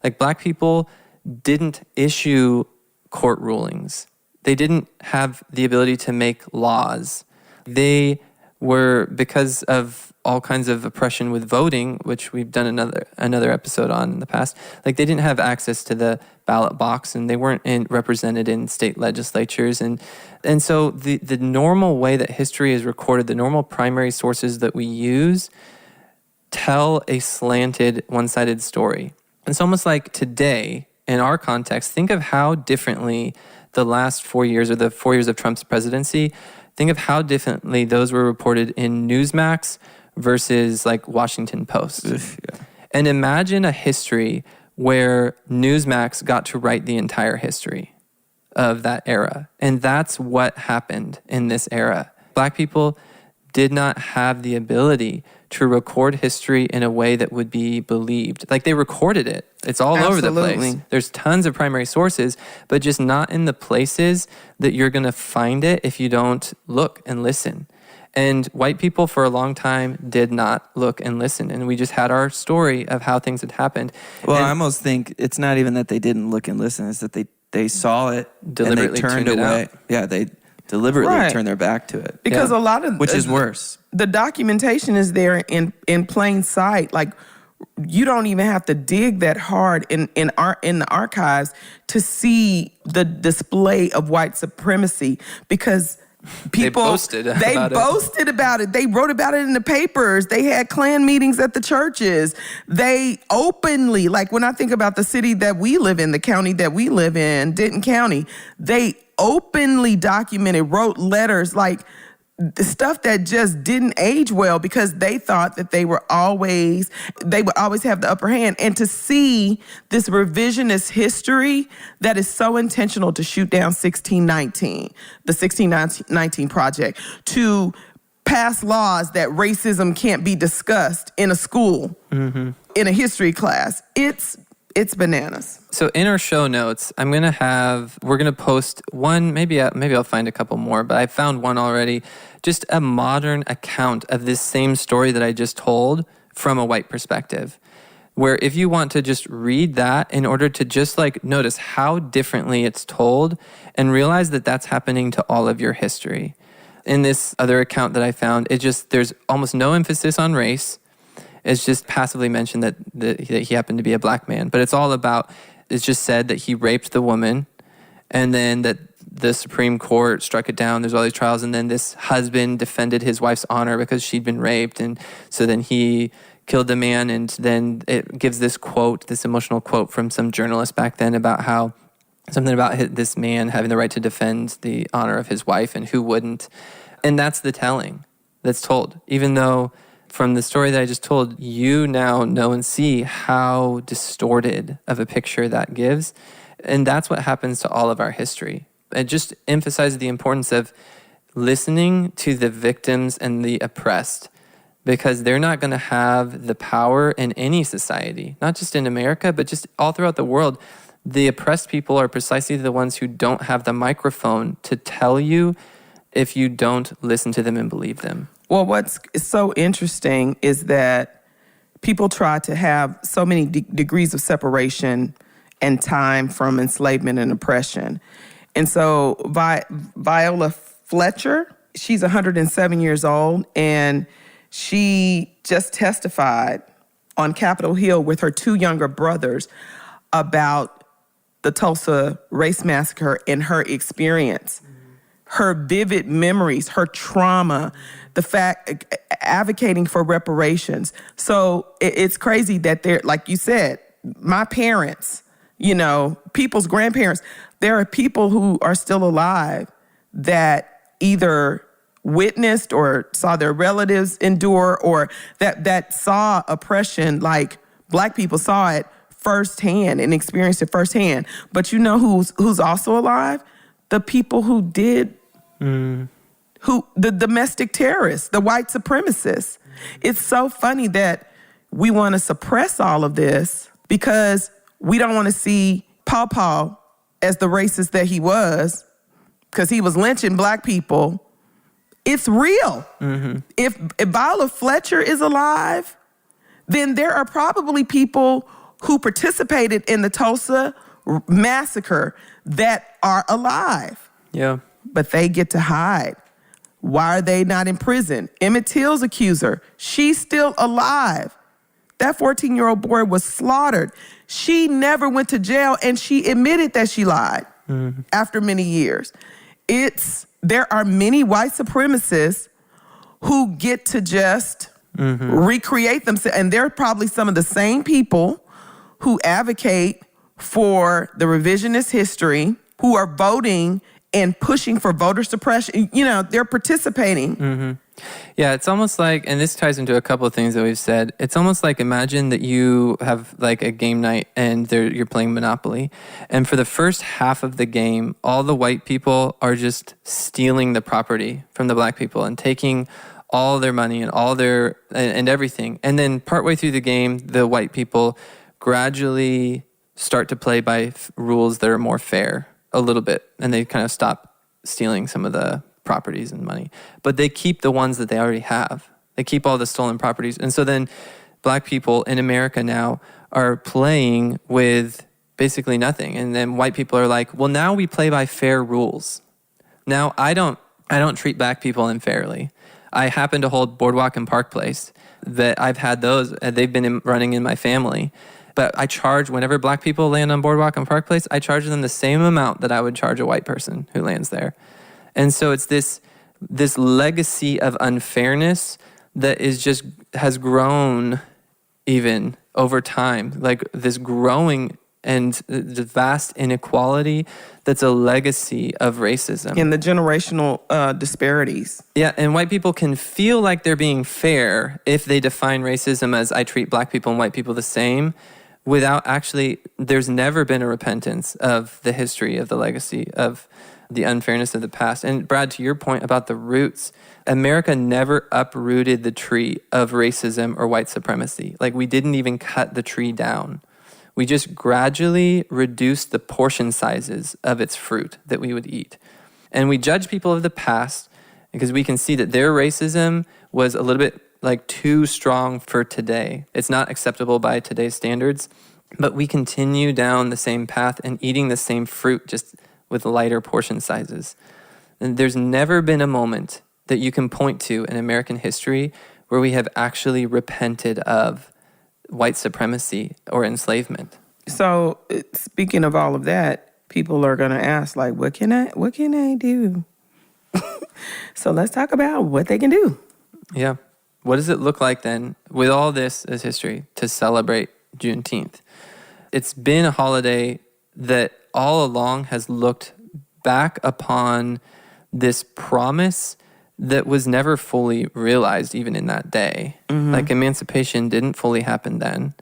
Like, black people didn't issue court rulings. They didn't have the ability to make laws. They were because of all kinds of oppression with voting, which we've done another episode on in the past. Like, they didn't have access to the ballot box, and they weren't represented in state legislatures. And so the normal way that history is recorded, the normal primary sources that we use, tell a slanted, one-sided story. It's almost like today, in our context, think of how differently the last 4 years, or the 4 years of Trump's presidency, think of how differently those were reported in Newsmax versus like Washington Post. Yeah. And imagine a history where Newsmax got to write the entire history of that era. And that's what happened in this era. Black people did not have the ability to record history in a way that would be believed. Like, they recorded it. It's all over the place. There's tons of primary sources, but just not in the places that you're going to find it if you don't look and listen. And white people for a long time did not look and listen. And we just had our story of how things had happened. Well, I almost think it's not even that they didn't look and listen. It's that they saw it deliberately and they turned tuned it away. out. Yeah, they deliberately Right. turned their back to it. Because a lot of... Which is worse. The documentation is there in plain sight. Like, you don't even have to dig that hard in the archives to see the display of white supremacy, because people They boasted about it. They wrote about it in the papers. They had Klan meetings at the churches. They openly, like, when I think about the city that we live in, the county that we live in, Denton County, they openly documented, wrote letters, like the stuff that just didn't age well, because they thought that they would always have the upper hand. And to see this revisionist history that is so intentional to shoot down 1619, the 1619 Project, to pass laws that racism can't be discussed in a school, in a history class, it's bananas. So in our show notes, we're going to post one, maybe I'll find a couple more, but I found one already, just a modern account of this same story that I just told from a white perspective, where if you want to just read that in order to just like notice how differently it's told and realize that that's happening to all of your history. In this other account that I found, there's almost no emphasis on race. It's just passively mentioned that he happened to be a black man. But it's just said that he raped the woman, and then that the Supreme Court struck it down. There's all these trials, and then this husband defended his wife's honor because she'd been raped, and so then he killed the man, and then it gives this quote, this emotional quote from some journalist back then about how something about this man having the right to defend the honor of his wife, and who wouldn't. And that's the telling that's told, even though from the story that I just told, you now know and see how distorted of a picture that gives. And that's what happens to all of our history. It just emphasizes the importance of listening to the victims and the oppressed, because they're not going to have the power in any society, not just in America, but just all throughout the world. The oppressed people are precisely the ones who don't have the microphone to tell you if you don't listen to them and believe them. Well, what's so interesting is that people try to have so many degrees of separation and time from enslavement and oppression. And so Viola Fletcher, she's 107 years old, and she just testified on Capitol Hill with her two younger brothers about the Tulsa Race Massacre and her experience. Her vivid memories, her trauma, the fact, advocating for reparations. So it's crazy that they're, like you said, my parents, people's grandparents, there are people who are still alive that either witnessed or saw their relatives endure, or that saw oppression, like Black people saw it firsthand and experienced it firsthand. But you know who's also alive? The people who did, the domestic terrorists, the white supremacists. It's so funny that we want to suppress all of this because we don't want to see Paw Paw as the racist that he was, because he was lynching Black people. It's real. Mm-hmm. If Viola Fletcher is alive, then there are probably people who participated in the Tulsa Massacre that are alive. Yeah. But they get to hide. Why are they not in prison? Emmett Till's accuser, she's still alive. That 14-year-old boy was slaughtered. She never went to jail, and she admitted that she lied after many years. There are many white supremacists who get to just recreate themselves. And they're probably some of the same people who advocate for the revisionist history, who are voting and pushing for voter suppression. You know, they're participating. Yeah, it's almost like, and this ties into a couple of things that we've said. It's almost like, imagine that you have like a game night and you're playing Monopoly. And for the first half of the game, all the white people are just stealing the property from the black people and taking all their money and all their, and everything. And then partway through the game, the white people gradually start to play by rules that are more fair a little bit. And they kind of stop stealing some of the properties and money, but they keep the ones that they already have. They keep all the stolen properties. And so then black people in America now are playing with basically nothing. And then white people are like, well, now we play by fair rules. Now I don't treat black people unfairly. I happen to hold Boardwalk and Park Place, that I've had those, they've been running in my family. But I charge, whenever black people land on Boardwalk and Park Place, I charge them the same amount that I would charge a white person who lands there. And so it's this legacy of unfairness that has grown even over time, like this growing and the vast inequality that's a legacy of racism. And the generational disparities. Yeah, and white people can feel like they're being fair if they define racism as I treat black people and white people the same, without actually, there's never been a repentance of the history of the legacy of the unfairness of the past. And Brad, to your point about the roots, America never uprooted the tree of racism or white supremacy. Like, we didn't even cut the tree down. We just gradually reduced the portion sizes of its fruit that we would eat. And we judge people of the past because we can see that their racism was a little bit like too strong for today. It's not acceptable by today's standards, but we continue down the same path and eating the same fruit, just with lighter portion sizes. And there's never been a moment that you can point to in American history where we have actually repented of white supremacy or enslavement. So speaking of all of that, people are going to ask, like, what can I do? So let's talk about what they can do. Yeah. What does it look like then, with all this as history, to celebrate Juneteenth? It's been a holiday that all along has looked back upon this promise that was never fully realized even in that day. Like, emancipation didn't fully happen then.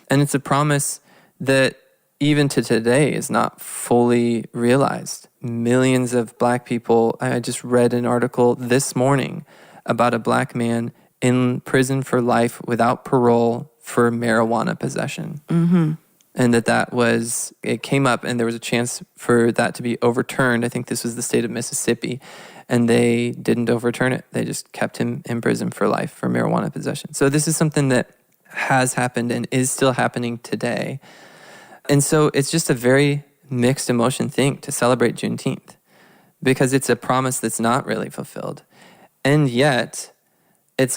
And it's a promise that even to today is not fully realized. Millions of black people, I just read an article this morning about a black man in prison for life without parole for marijuana possession. And it came up and there was a chance for that to be overturned. I think this was the state of Mississippi. And they didn't overturn it. They just kept him in prison for life for marijuana possession. So this is something that has happened and is still happening today. And so it's just a very mixed emotion thing to celebrate Juneteenth, because it's a promise that's not really fulfilled. And yet, it's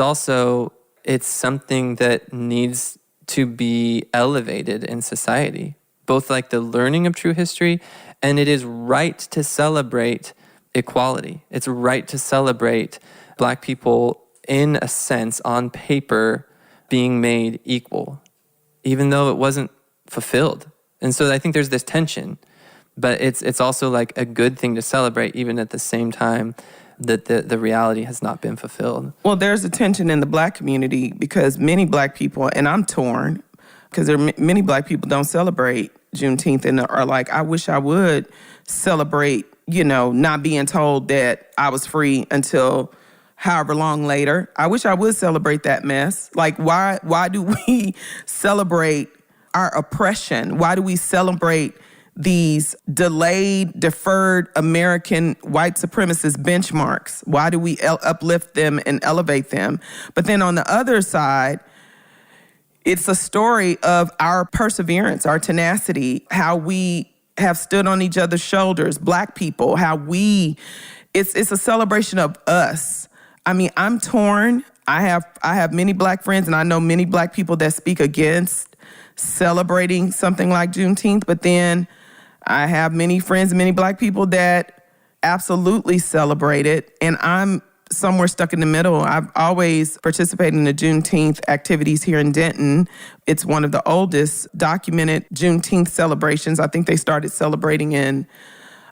something that needs to be elevated in society, both like the learning of true history, and it is right to celebrate equality. It's right to celebrate black people, in a sense, on paper, being made equal, even though it wasn't fulfilled. And so I think there's this tension, but it's also like a good thing to celebrate, even at the same time that the reality has not been fulfilled. Well, there's a tension in the black community because many black people, and I'm torn, because many black people don't celebrate Juneteenth and are like, I wish I would celebrate, not being told that I was free until however long later. I wish I would celebrate that mess. Like, why do we celebrate our oppression? Why do we celebrate these delayed, deferred American white supremacist benchmarks? Why do we uplift them and elevate them? But then on the other side, it's a story of our perseverance, our tenacity, how we have stood on each other's shoulders, black people, how we it's a celebration of us. I mean, I'm torn. I have many Black friends, and I know many Black people that speak against celebrating something like Juneteenth, but then I have many friends, many Black people that absolutely celebrate it, and I'm somewhere stuck in the middle. I've always participated in the Juneteenth activities here in Denton. It's one of the oldest documented Juneteenth celebrations. I think they started celebrating in,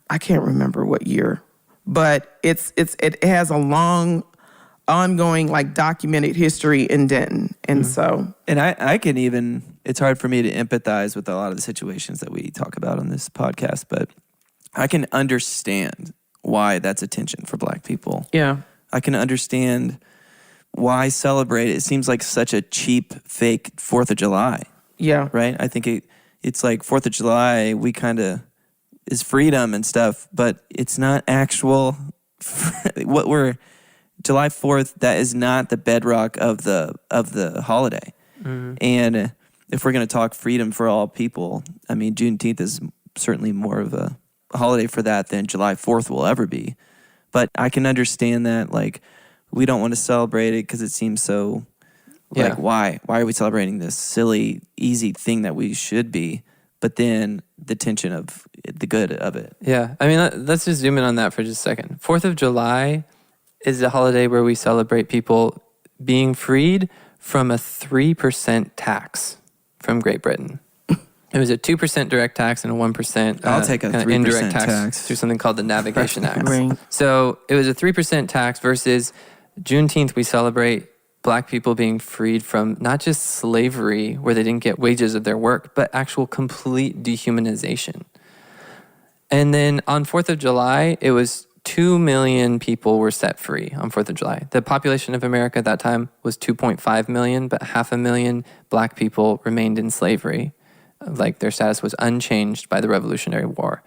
I can't remember what year, but it has a long, ongoing, like, documented history in Denton. And so... And I can even... It's hard for me to empathize with a lot of the situations that we talk about on this podcast, but I can understand why that's a tension for Black people. Yeah. I can understand why celebrate it. It seems like such a cheap, fake 4th of July. Yeah. Right? I think it's like 4th of July, we kind of... is freedom and stuff, but it's not actual... what we're... July 4th, that is not the bedrock of the holiday. Mm-hmm. And if we're going to talk freedom for all people, I mean, Juneteenth is certainly more of a holiday for that than July 4th will ever be. But I can understand that, like, we don't want to celebrate it because it seems so, like, why? Why are we celebrating this silly, easy thing that we should be? But then the tension of the good of it. Yeah. I mean, let's just zoom in on that for just a second. 4th of July is a holiday where we celebrate people being freed from a 3% tax from Great Britain. It was a 2% direct tax and a 1% I'll take a 3% indirect tax through something called the Navigation Act. Right. So it was a 3% tax versus Juneteenth. We celebrate Black people being freed from not just slavery, where they didn't get wages of their work, but actual complete dehumanization. And then on 4th of July, it was 2 million people were set free on 4th of July. The population of America at that time was 2.5 million, but 500,000 Black people remained in slavery. Like, their status was unchanged by the Revolutionary War.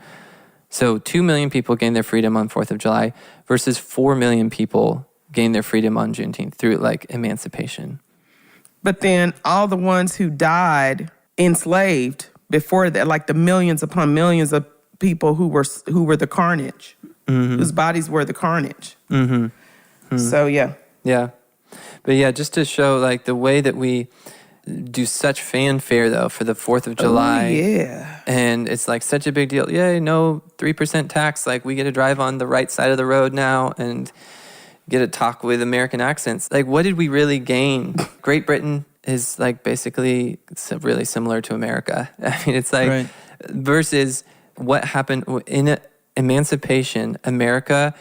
So 2 million people gained their freedom on 4th of July versus 4 million people gained their freedom on Juneteenth through, like, emancipation. But then all the ones who died enslaved before that, like the millions upon millions of people who were the carnage, whose bodies were the carnage. So, yeah. Yeah. But yeah, just to show, like, the way that we do such fanfare, though, for the 4th of July. Oh, yeah. And it's, like, such a big deal. Yay, no 3% tax. Like, we get to drive on the right side of the road now and get to talk with American accents. Like, what did we really gain? Great Britain is, like, basically really similar to America. I mean, it's like, right. Versus what happened in emancipation, America,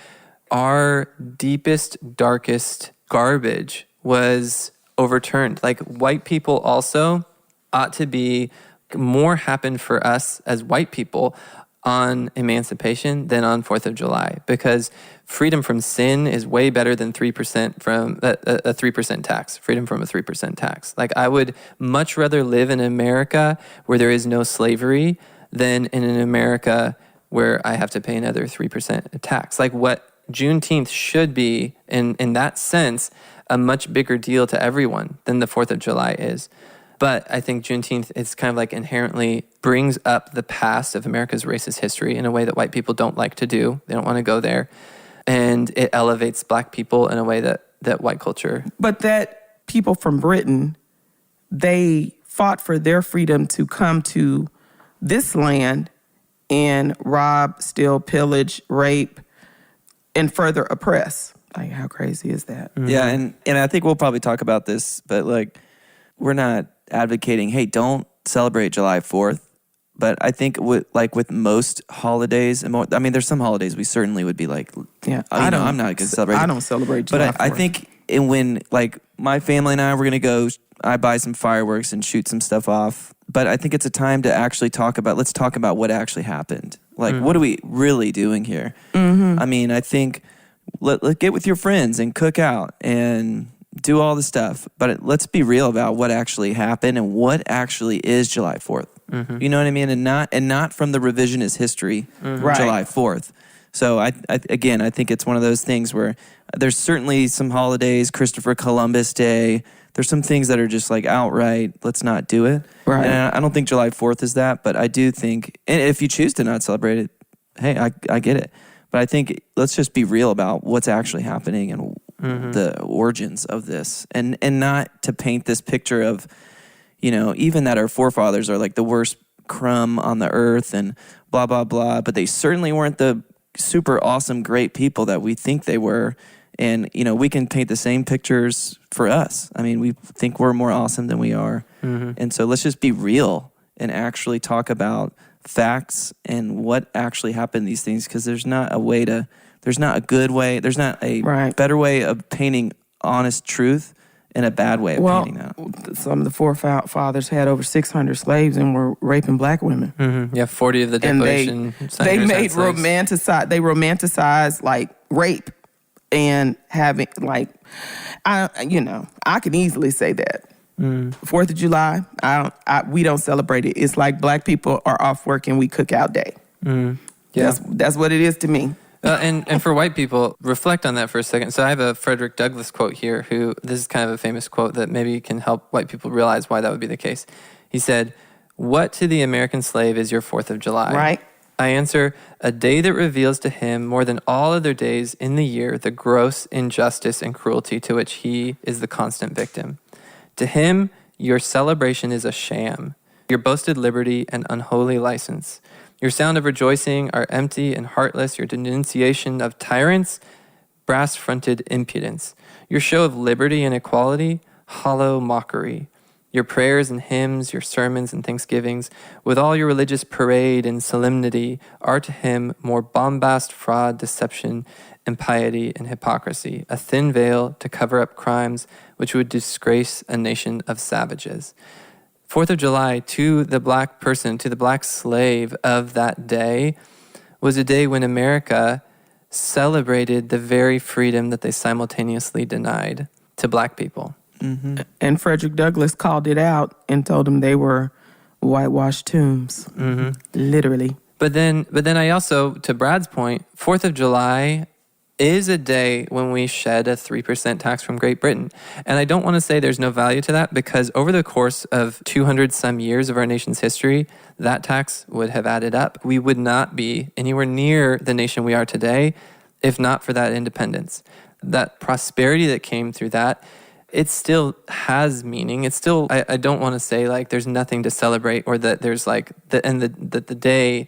our deepest, darkest garbage was overturned. Like, white people also ought to be more happen for us as white people on emancipation than on 4th of July, because freedom from sin is way better than 3% from a 3% tax. Freedom from a 3% tax. Like, I would much rather live in America where there is no slavery than in an America where I have to pay another 3% tax. Like, what Juneteenth should be, in that sense, a much bigger deal to everyone than the 4th of July is. But I think Juneteenth is kind of like inherently brings up the past of America's racist history in a way that white people don't like to do. They don't want to go there. And it elevates Black people in a way that white culture... But that people from Britain, they fought for their freedom to come to this land and rob, steal, pillage, rape, and further oppress. Like, how crazy is that? Mm-hmm. Yeah, and I think we'll probably talk about this, but, like, we're not advocating, hey, don't celebrate July 4th. But I think with most holidays, and I mean, there's some holidays we certainly would be like, yeah, I'm not going to celebrate. I don't celebrate July 4th. But I think when, like, my family and I were going to go, I buy some fireworks and shoot some stuff off. But I think it's a time to actually let's talk about what actually happened. Like, what are we really doing here? I mean, I think let get with your friends and cook out and do all the stuff. But let's be real about what actually happened and what actually is July 4th. You know what I mean? And not from the revisionist history, July 4th. So I think it's one of those things where there's certainly some holidays, Christopher Columbus Day. There's some things that are just like outright, let's not do it. Right. And I don't think July 4th is that, but I do think, and if you choose to not celebrate it, hey, I get it. But I think let's just be real about what's actually happening and the origins of this, and not to paint this picture of, even that our forefathers are like the worst crumb on the earth and blah, blah, blah. But they certainly weren't the super awesome, great people that we think they were. And, we can paint the same pictures for us. I mean, we think we're more awesome than we are. And so let's just be real and actually talk about facts and what actually happened in these things, because there's not a good way, there's not a better way of painting honest truth and a bad way of painting that. Some of the forefathers had over 600 slaves and were raping black women. Yeah, 40 of the Declaration. They romanticized like rape and having like, I can easily say that. 4th of July, we don't celebrate it. It's like black people are off work and we cook out day. That's what it is to me. And for white people, reflect on that for a second. So I have a Frederick Douglass quote here, this is kind of a famous quote that maybe can help white people realize why that would be the case. He said, "What to the American slave is your 4th of July?" Right. I answer, "A day that reveals to him more than all other days in the year the gross injustice and cruelty to which he is the constant victim. To him, your celebration is a sham, your boasted liberty an unholy license. Your sound of rejoicing are empty and heartless, your denunciation of tyrants, brass-fronted impudence. Your show of liberty and equality, hollow mockery. Your prayers and hymns, your sermons and thanksgivings, with all your religious parade and solemnity, are to him more bombast, fraud, deception, impiety, and hypocrisy, a thin veil to cover up crimes which would disgrace a nation of savages." 4th of July, to the black person, to the black slave of that day, was a day when America celebrated the very freedom that they simultaneously denied to black people. And Frederick Douglass called it out and told them they were whitewashed tombs, literally. But then I also, to Brad's point, 4th of July is a day when we shed a 3% tax from Great Britain. And I don't want to say there's no value to that, because over the course of 200 some years of our nation's history, that tax would have added up. We would not be anywhere near the nation we are today if not for that independence. That prosperity that came through that, it still has meaning. It's still, I don't want to say like there's nothing to celebrate, or that there's like, the day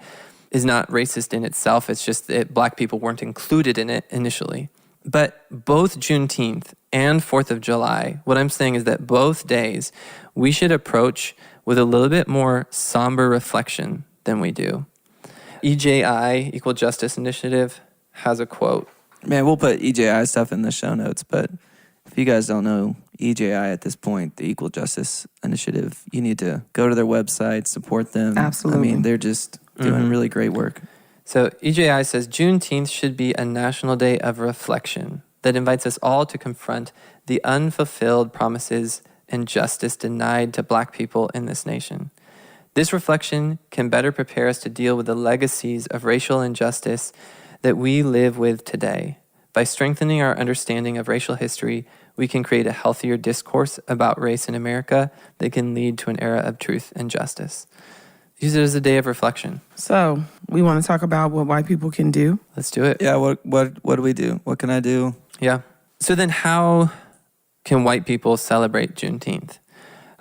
is not racist in itself. It's just that black people weren't included in it initially. But both Juneteenth and 4th of July, what I'm saying is that both days we should approach with a little bit more somber reflection than we do. EJI, Equal Justice Initiative, has a quote. Man, we'll put EJI stuff in the show notes, but if you guys don't know EJI at this point, the Equal Justice Initiative, you need to go to their website, support them. Absolutely. I mean, they're just doing really great work. So EJI says Juneteenth should be a national day of reflection that invites us all to confront the unfulfilled promises and justice denied to black people in this nation. This reflection can better prepare us to deal with the legacies of racial injustice that we live with today. By strengthening our understanding of racial history, we can create a healthier discourse about race in America that can lead to an era of truth and justice. Use it as a day of reflection. So we want to talk about what white people can do. Let's do it. Yeah, what do we do? What can I do? Yeah. So then how can white people celebrate Juneteenth?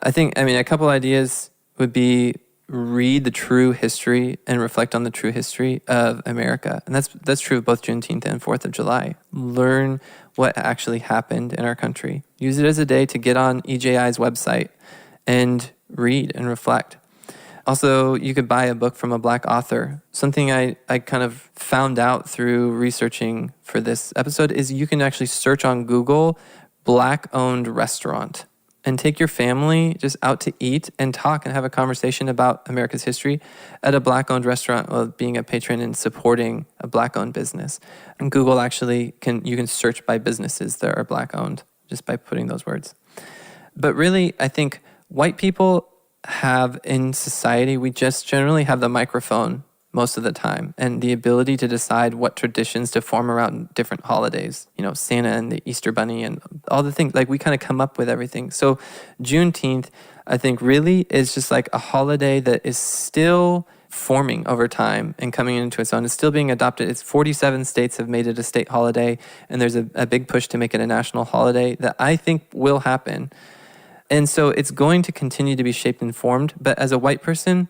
I mean, a couple ideas would be read the true history and reflect on the true history of America. And that's true of both Juneteenth and 4th of July. Learn what actually happened in our country. Use it as a day to get on EJI's website and read and reflect. Also, you could buy a book from a black author. Something I kind of found out through researching for this episode is you can actually search on Google black-owned restaurant and take your family just out to eat and talk and have a conversation about America's history at a black-owned restaurant while being a patron and supporting a black-owned business. And Google actually you can search by businesses that are black-owned just by putting those words. But really, I think white people have in society, we just generally have the microphone most of the time and the ability to decide what traditions to form around different holidays, Santa and the Easter Bunny and all the things, like we kind of come up with everything. So Juneteenth, I think really is just like a holiday that is still forming over time and coming into its own. It's still being adopted. It's 47 states have made it a state holiday, and there's a big push to make it a national holiday that I think will happen. And so it's going to continue to be shaped and formed. But as a white person,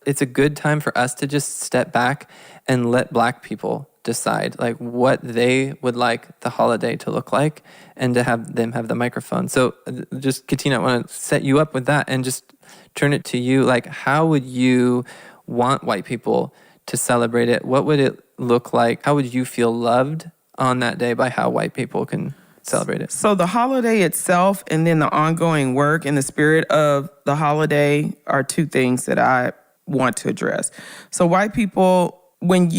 it's a good time for us to just step back and let Black people decide like what they would like the holiday to look like, and to have them have the microphone. So just, Katina, I want to set you up with that and just turn it to you. Like, how would you want white people to celebrate it? What would it look like? How would you feel loved on that day by how white people can celebrate it? So the holiday itself and then the ongoing work and the spirit of the holiday are two things that I want to address. So white people, when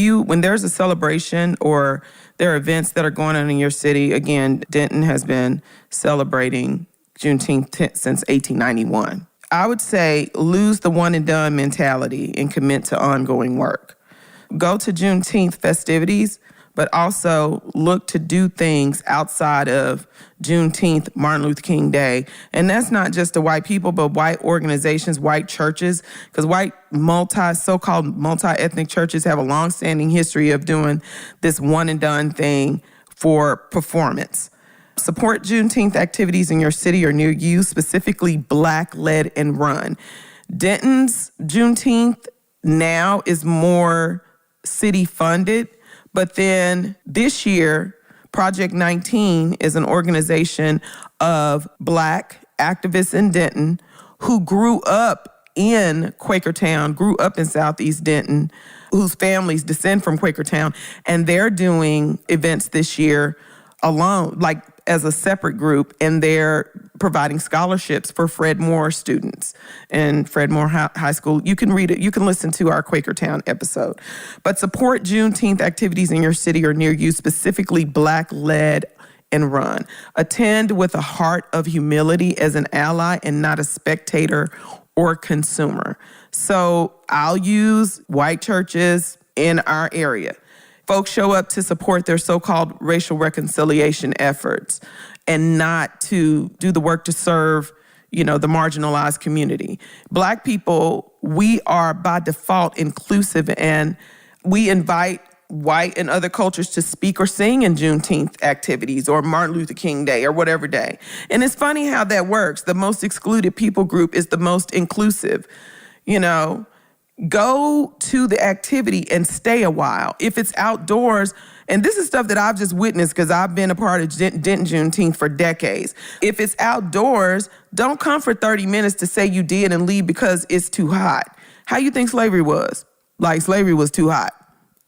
there's a celebration or there are events that are going on in your city, again, Denton has been celebrating Juneteenth since 1891. I would say lose the one and done mentality and commit to ongoing work. Go to Juneteenth festivities, but also look to do things outside of Juneteenth, Martin Luther King Day. And that's not just the white people, but white organizations, white churches, because so-called multi-ethnic churches have a long-standing history of doing this one and done thing for performance. Support Juneteenth activities in your city or near you, specifically Black-led and run. Denton's Juneteenth now is more city-funded, but then this year, Project 19 is an organization of Black activists in Denton who grew up in Quakertown, grew up in Southeast Denton, whose families descend from Quakertown, and they're doing events this year alone, like as a separate group, and they're providing scholarships for Fred Moore students in Fred Moore High School. You can read it. You can listen to our Quakertown episode. But support Juneteenth activities in your city or near you, specifically Black-led and run. Attend with a heart of humility as an ally and not a spectator or consumer. So I'll use white churches in our area. Folks show up to support their so-called racial reconciliation efforts and not to do the work to serve, the marginalized community. Black people, we are by default inclusive, and we invite white and other cultures to speak or sing in Juneteenth activities or Martin Luther King Day or whatever day. And it's funny how that works. The most excluded people group is the most inclusive, Go to the activity and stay a while. If it's outdoors, and this is stuff that I've just witnessed because I've been a part of Denton Juneteenth for decades. If it's outdoors, don't come for 30 minutes to say you did and leave because it's too hot. How you think slavery was? Like, slavery was too hot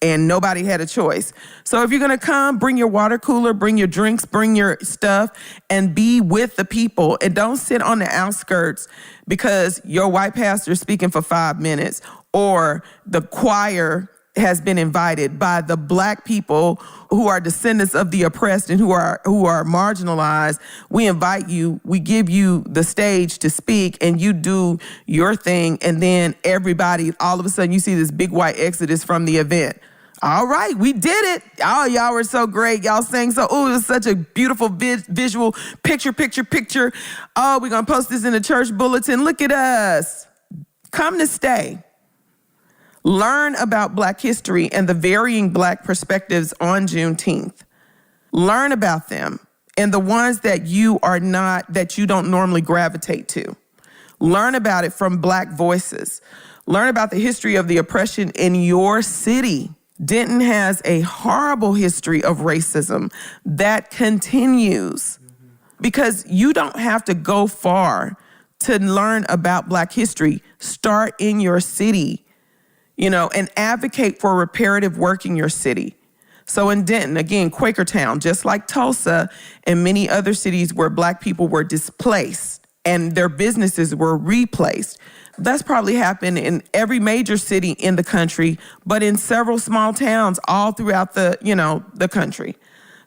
and nobody had a choice. So if you're going to come, bring your water cooler, bring your drinks, bring your stuff, and be with the people. And don't sit on the outskirts because your white pastor is speaking for 5 minutes or the choir has been invited by the Black people who are descendants of the oppressed and who are marginalized. We invite you, we give you the stage to speak, and you do your thing, and then everybody, all of a sudden you see this big white exodus from the event. All right, we did it. Oh, y'all were so great. Y'all sang so, it was such a beautiful visual picture. Oh, we're going to post this in the church bulletin. Look at us. Come to stay. Learn about Black history and the varying Black perspectives on Juneteenth. Learn about them and the ones that you don't normally gravitate to. Learn about it from Black voices. Learn about the history of the oppression in your city. Denton has a horrible history of racism that continues because you don't have to go far to learn about Black history. Start in your city. And advocate for reparative work in your city. So in Denton, again, Quakertown, just like Tulsa and many other cities where Black people were displaced and their businesses were replaced. That's probably happened in every major city in the country, but in several small towns all throughout the country.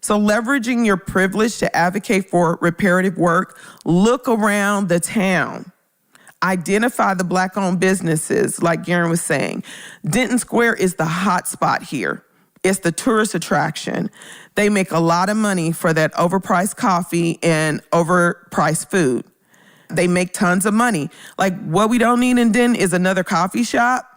So leveraging your privilege to advocate for reparative work, look around the town. Identify the Black-owned businesses, like Garen was saying. Denton Square is the hot spot here. It's the tourist attraction. They make a lot of money for that overpriced coffee and overpriced food. They make tons of money. Like, what we don't need in Denton is another coffee shop.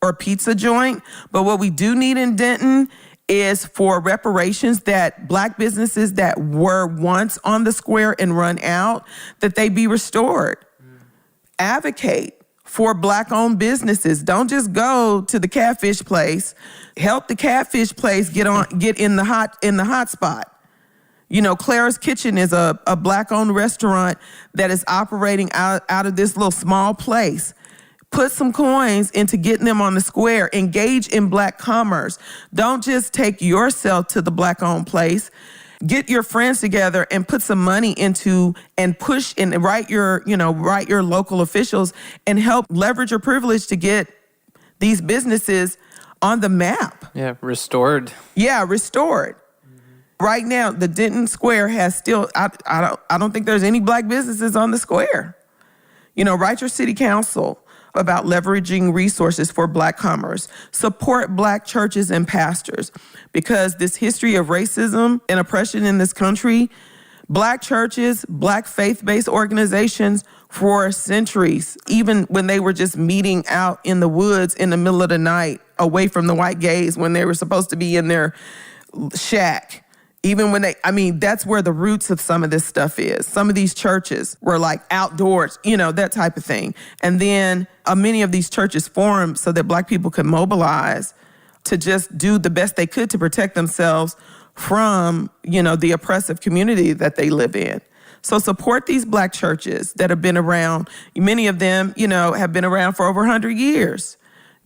or pizza joint. But what we do need in Denton is for reparations that Black businesses that were once on the square and run out, that they be restored. Advocate for Black-owned businesses. Don't just go to the catfish place. Help the catfish place get in the hot spot. You know, Clara's Kitchen is a Black-owned restaurant that is operating out of this little small place. Put some coins into getting them on the square. Engage in Black commerce. Don't just take yourself to the Black-owned place. Get your friends together and put some money into and push and write your local officials and help leverage your privilege to get these businesses on the map. Yeah, restored. Yeah, restored. Right now, the Denton Square has still, I don't think there's any Black businesses on the square. You know, write your city council about leveraging resources for Black commerce. Support Black churches and pastors, because this history of racism and oppression in this country, Black churches, Black faith-based organizations for centuries, even when they were just meeting out in the woods in the middle of the night, away from the white gays when they were supposed to be in their shack. Even when that's where the roots of some of this stuff is. Some of these churches were like outdoors, that type of thing. And then many of these churches formed so that Black people could mobilize to just do the best they could to protect themselves from, the oppressive community that they live in. So support these Black churches that have been around. Many of them, have been around for over 100 years.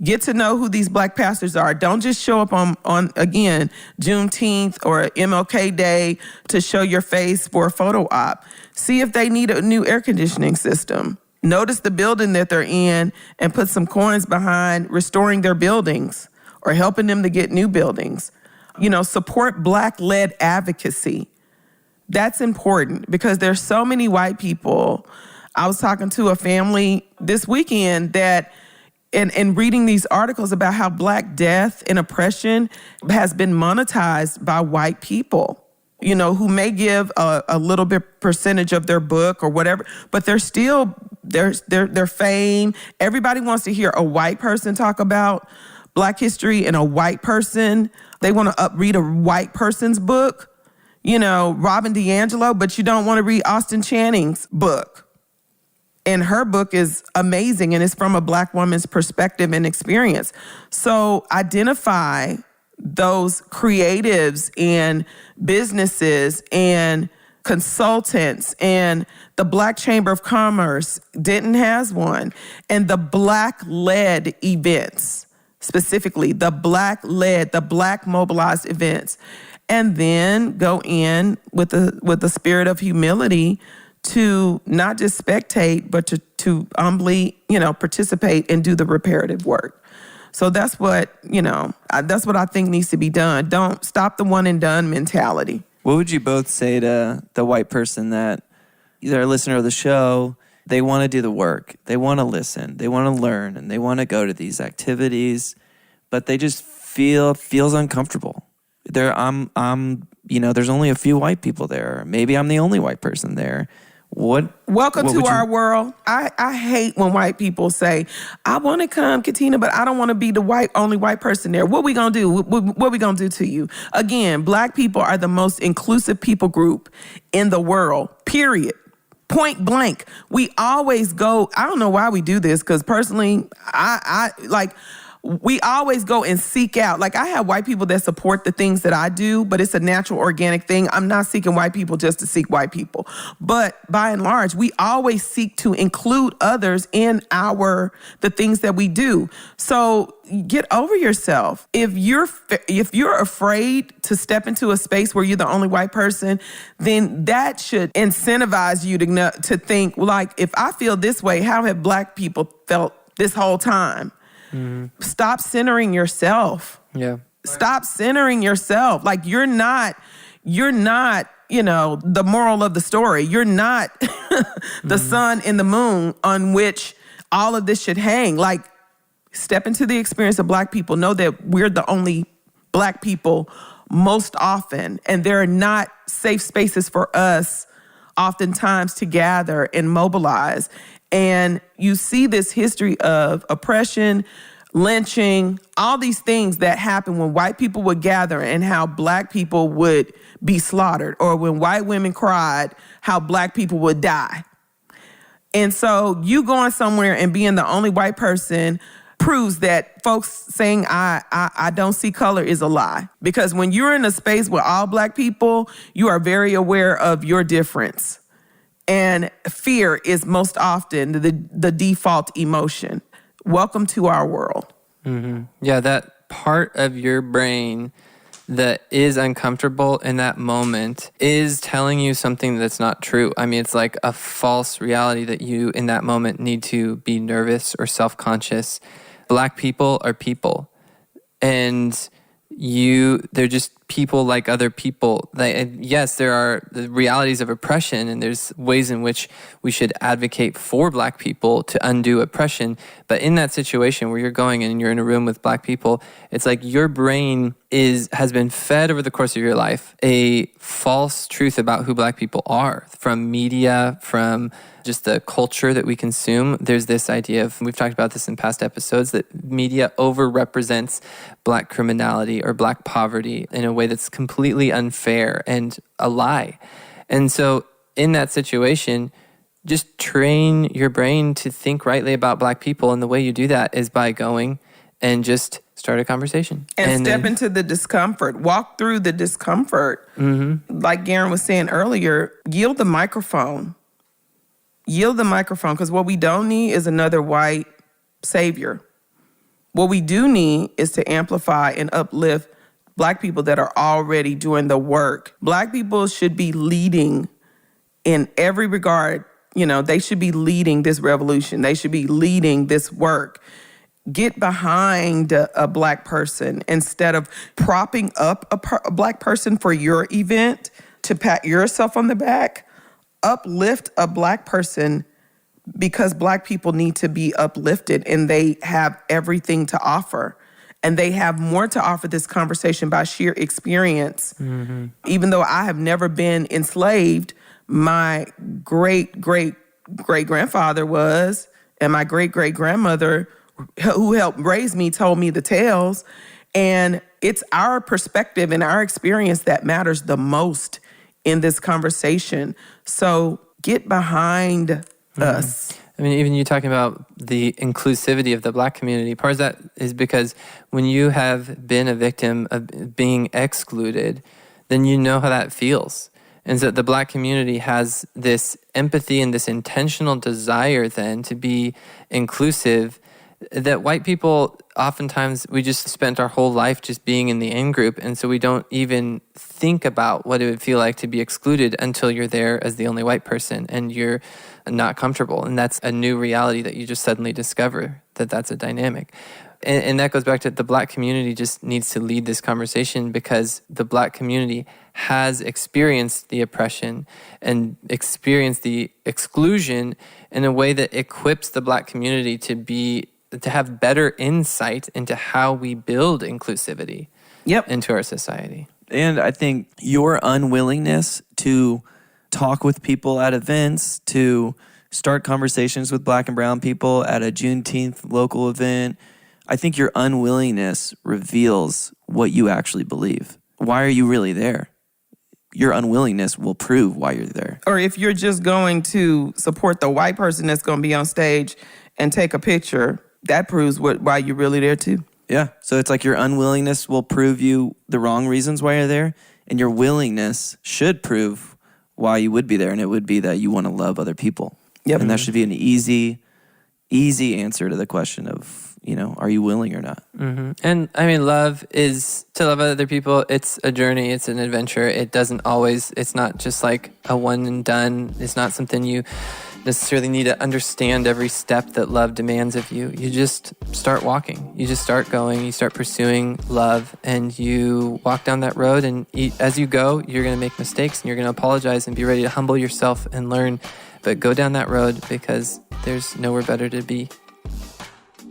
Get to know who these Black pastors are. Don't just show up on again, Juneteenth or MLK Day to show your face for a photo op. See if they need a new air conditioning system. Notice the building that they're in and put some coins behind restoring their buildings or helping them to get new buildings. Support Black-led advocacy. That's important because there's so many white people. I was talking to a family this weekend that and reading these articles about how Black death and oppression has been monetized by white people, who may give a little bit percentage of their book or whatever, but they're still, their fame. Everybody wants to hear a white person talk about Black history and a white person. They want to read a white person's book, Robin DiAngelo, but you don't want to read Austin Channing's book. And her book is amazing, and it's from a Black woman's perspective and experience. So identify those creatives and businesses and consultants and the Black Chamber of Commerce. Denton has one. And the Black-led events, specifically the Black-led, the Black mobilized events. And then go in with the spirit of humility to not just spectate, but to humbly, participate and do the reparative work. So that's what I think needs to be done. Don't stop the one and done mentality. What would you both say to the white person that they're a listener of the show, they want to do the work, they want to listen, they want to learn, and they want to go to these activities, but they just feels uncomfortable. There's only a few white people there. Maybe I'm the only white person there. Welcome to our world. I hate when white people say, I want to come, Katina, but I don't want to be the only white person there. What we going to do? What we going to do to you? Again, Black people are the most inclusive people group in the world, period. Point blank. We always go, I don't know why we do this, because personally, we always go and seek out. Like, I have white people that support the things that I do, but it's a natural, organic thing. I'm not seeking white people just to seek white people. But by and large, we always seek to include others in the things that we do. So get over yourself. If you're afraid to step into a space where you're the only white person, then that should incentivize you to think, like, if I feel this way, how have Black people felt this whole time? Mm-hmm. Stop centering yourself. Yeah. Stop centering yourself. Like, you're not, the moral of the story. You're not the sun and the moon on which all of this should hang. Like, step into the experience of Black people. Know that we're the only Black people most often, and there are not safe spaces for us oftentimes to gather and mobilize. And you see this history of oppression, lynching, all these things that happen when white people would gather and how black people would be slaughtered, or when white women cried, how black people would die. And so you going somewhere and being the only white person proves that folks saying I don't see color is a lie. Because when you're in a space with all black people, you are very aware of your difference. And fear is most often the default emotion. Welcome to our world. Mm-hmm. Yeah, that part of your brain that is uncomfortable in that moment is telling you something that's not true. I mean, it's like a false reality that you in that moment need to be nervous or self-conscious. Black people are people, and they're just people like other people. Yes, there are the realities of oppression, and there's ways in which we should advocate for black people to undo oppression. But in that situation where you're going and you're in a room with black people, it's like your brain has been fed over the course of your life a false truth about who black people are from media, from just the culture that we consume. There's this idea of, we've talked about this in past episodes, that media overrepresents black criminality or black poverty in a way that's completely unfair and a lie. And so in that situation, just train your brain to think rightly about black people. And the way you do that is by going and just start a conversation. And step into the discomfort. Walk through the discomfort. Mm-hmm. Like Garen was saying earlier, yield the microphone. Yield the microphone, because what we don't need is another white savior. What we do need is to amplify and uplift black people that are already doing the work. Black people should be leading in every regard. You know, they should be leading this revolution. They should be leading this work. Get behind a black person instead of propping up a black person for your event to pat yourself on the back. Uplift a black person, because black people need to be uplifted, and they have everything to offer. And they have more to offer this conversation by sheer experience. Mm-hmm. Even though I have never been enslaved, my great-great-great-grandfather was, and my great-great-grandmother who helped raise me told me the tales. And it's our perspective and our experience that matters the most in this conversation. So get behind us. I mean, even you talking about the inclusivity of the black community, part of that is because when you have been a victim of being excluded, then you know how that feels. And so the black community has this empathy and this intentional desire then to be inclusive, that white people, oftentimes, we just spent our whole life just being in the in-group, and so we don't even think about what it would feel like to be excluded until you're there as the only white person, and you're not comfortable. And that's a new reality that you just suddenly discover, that's a dynamic. And that goes back to the black community just needs to lead this conversation, because the black community has experienced the oppression and experienced the exclusion in a way that equips the black community to have better insight into how we build inclusivity into our society. And I think your unwillingness to talk with people at events, to start conversations with black and brown people at a Juneteenth local event, I think your unwillingness reveals what you actually believe. Why are you really there? Your unwillingness will prove why you're there. Or if you're just going to support the white person that's going to be on stage and take a picture, that proves why you're really there too. Yeah. So it's like your unwillingness will prove you the wrong reasons why you're there, and your willingness should prove why you would be there, and it would be that you want to love other people. Yep. And that should be an easy answer to the question of, are you willing or not? Mm-hmm. And I mean, love is to love other people. It's a journey. It's an adventure. It's not just like a one and done. It's not something you necessarily need to understand every step that love demands of you. You just start walking. You just start going. You start pursuing love, and you walk down that road. And as you go, you're going to make mistakes, and you're going to apologize and be ready to humble yourself and learn. But go down that road, because there's nowhere better to be.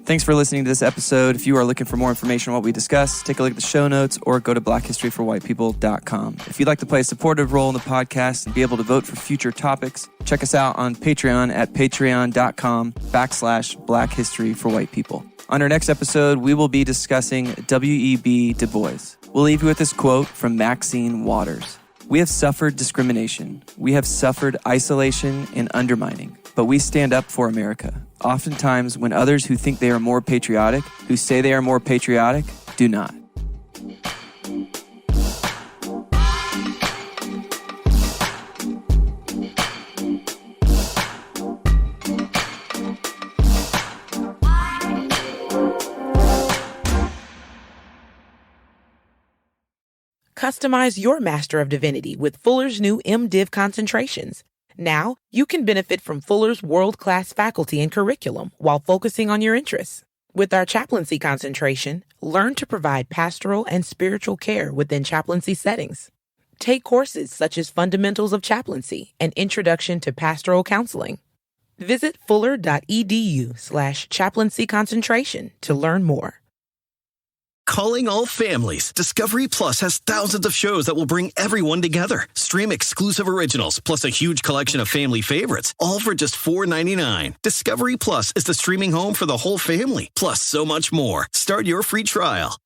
Thanks for listening to this episode. If you are looking for more information on what we discussed, take a look at the show notes or go to blackhistoryforwhitepeople.com. If you'd like to play a supportive role in the podcast and be able to vote for future topics, check us out on Patreon at patreon.com/blackhistoryforwhitepeople. On our next episode, we will be discussing W.E.B. Du Bois. We'll leave you with this quote from Maxine Waters. We have suffered discrimination. We have suffered isolation and undermining. But we stand up for America. Oftentimes, when others who think they are more patriotic, who say they are more patriotic, do not. Customize your Master of Divinity with Fuller's new MDiv concentrations. Now, you can benefit from Fuller's world-class faculty and curriculum while focusing on your interests. With our chaplaincy concentration, learn to provide pastoral and spiritual care within chaplaincy settings. Take courses such as Fundamentals of Chaplaincy and Introduction to Pastoral Counseling. Visit fuller.edu/chaplaincy concentration to learn more. Calling all families, Discovery Plus has thousands of shows that will bring everyone together. Stream exclusive originals, plus a huge collection of family favorites, all for just $4.99. Discovery Plus is the streaming home for the whole family, plus so much more. Start your free trial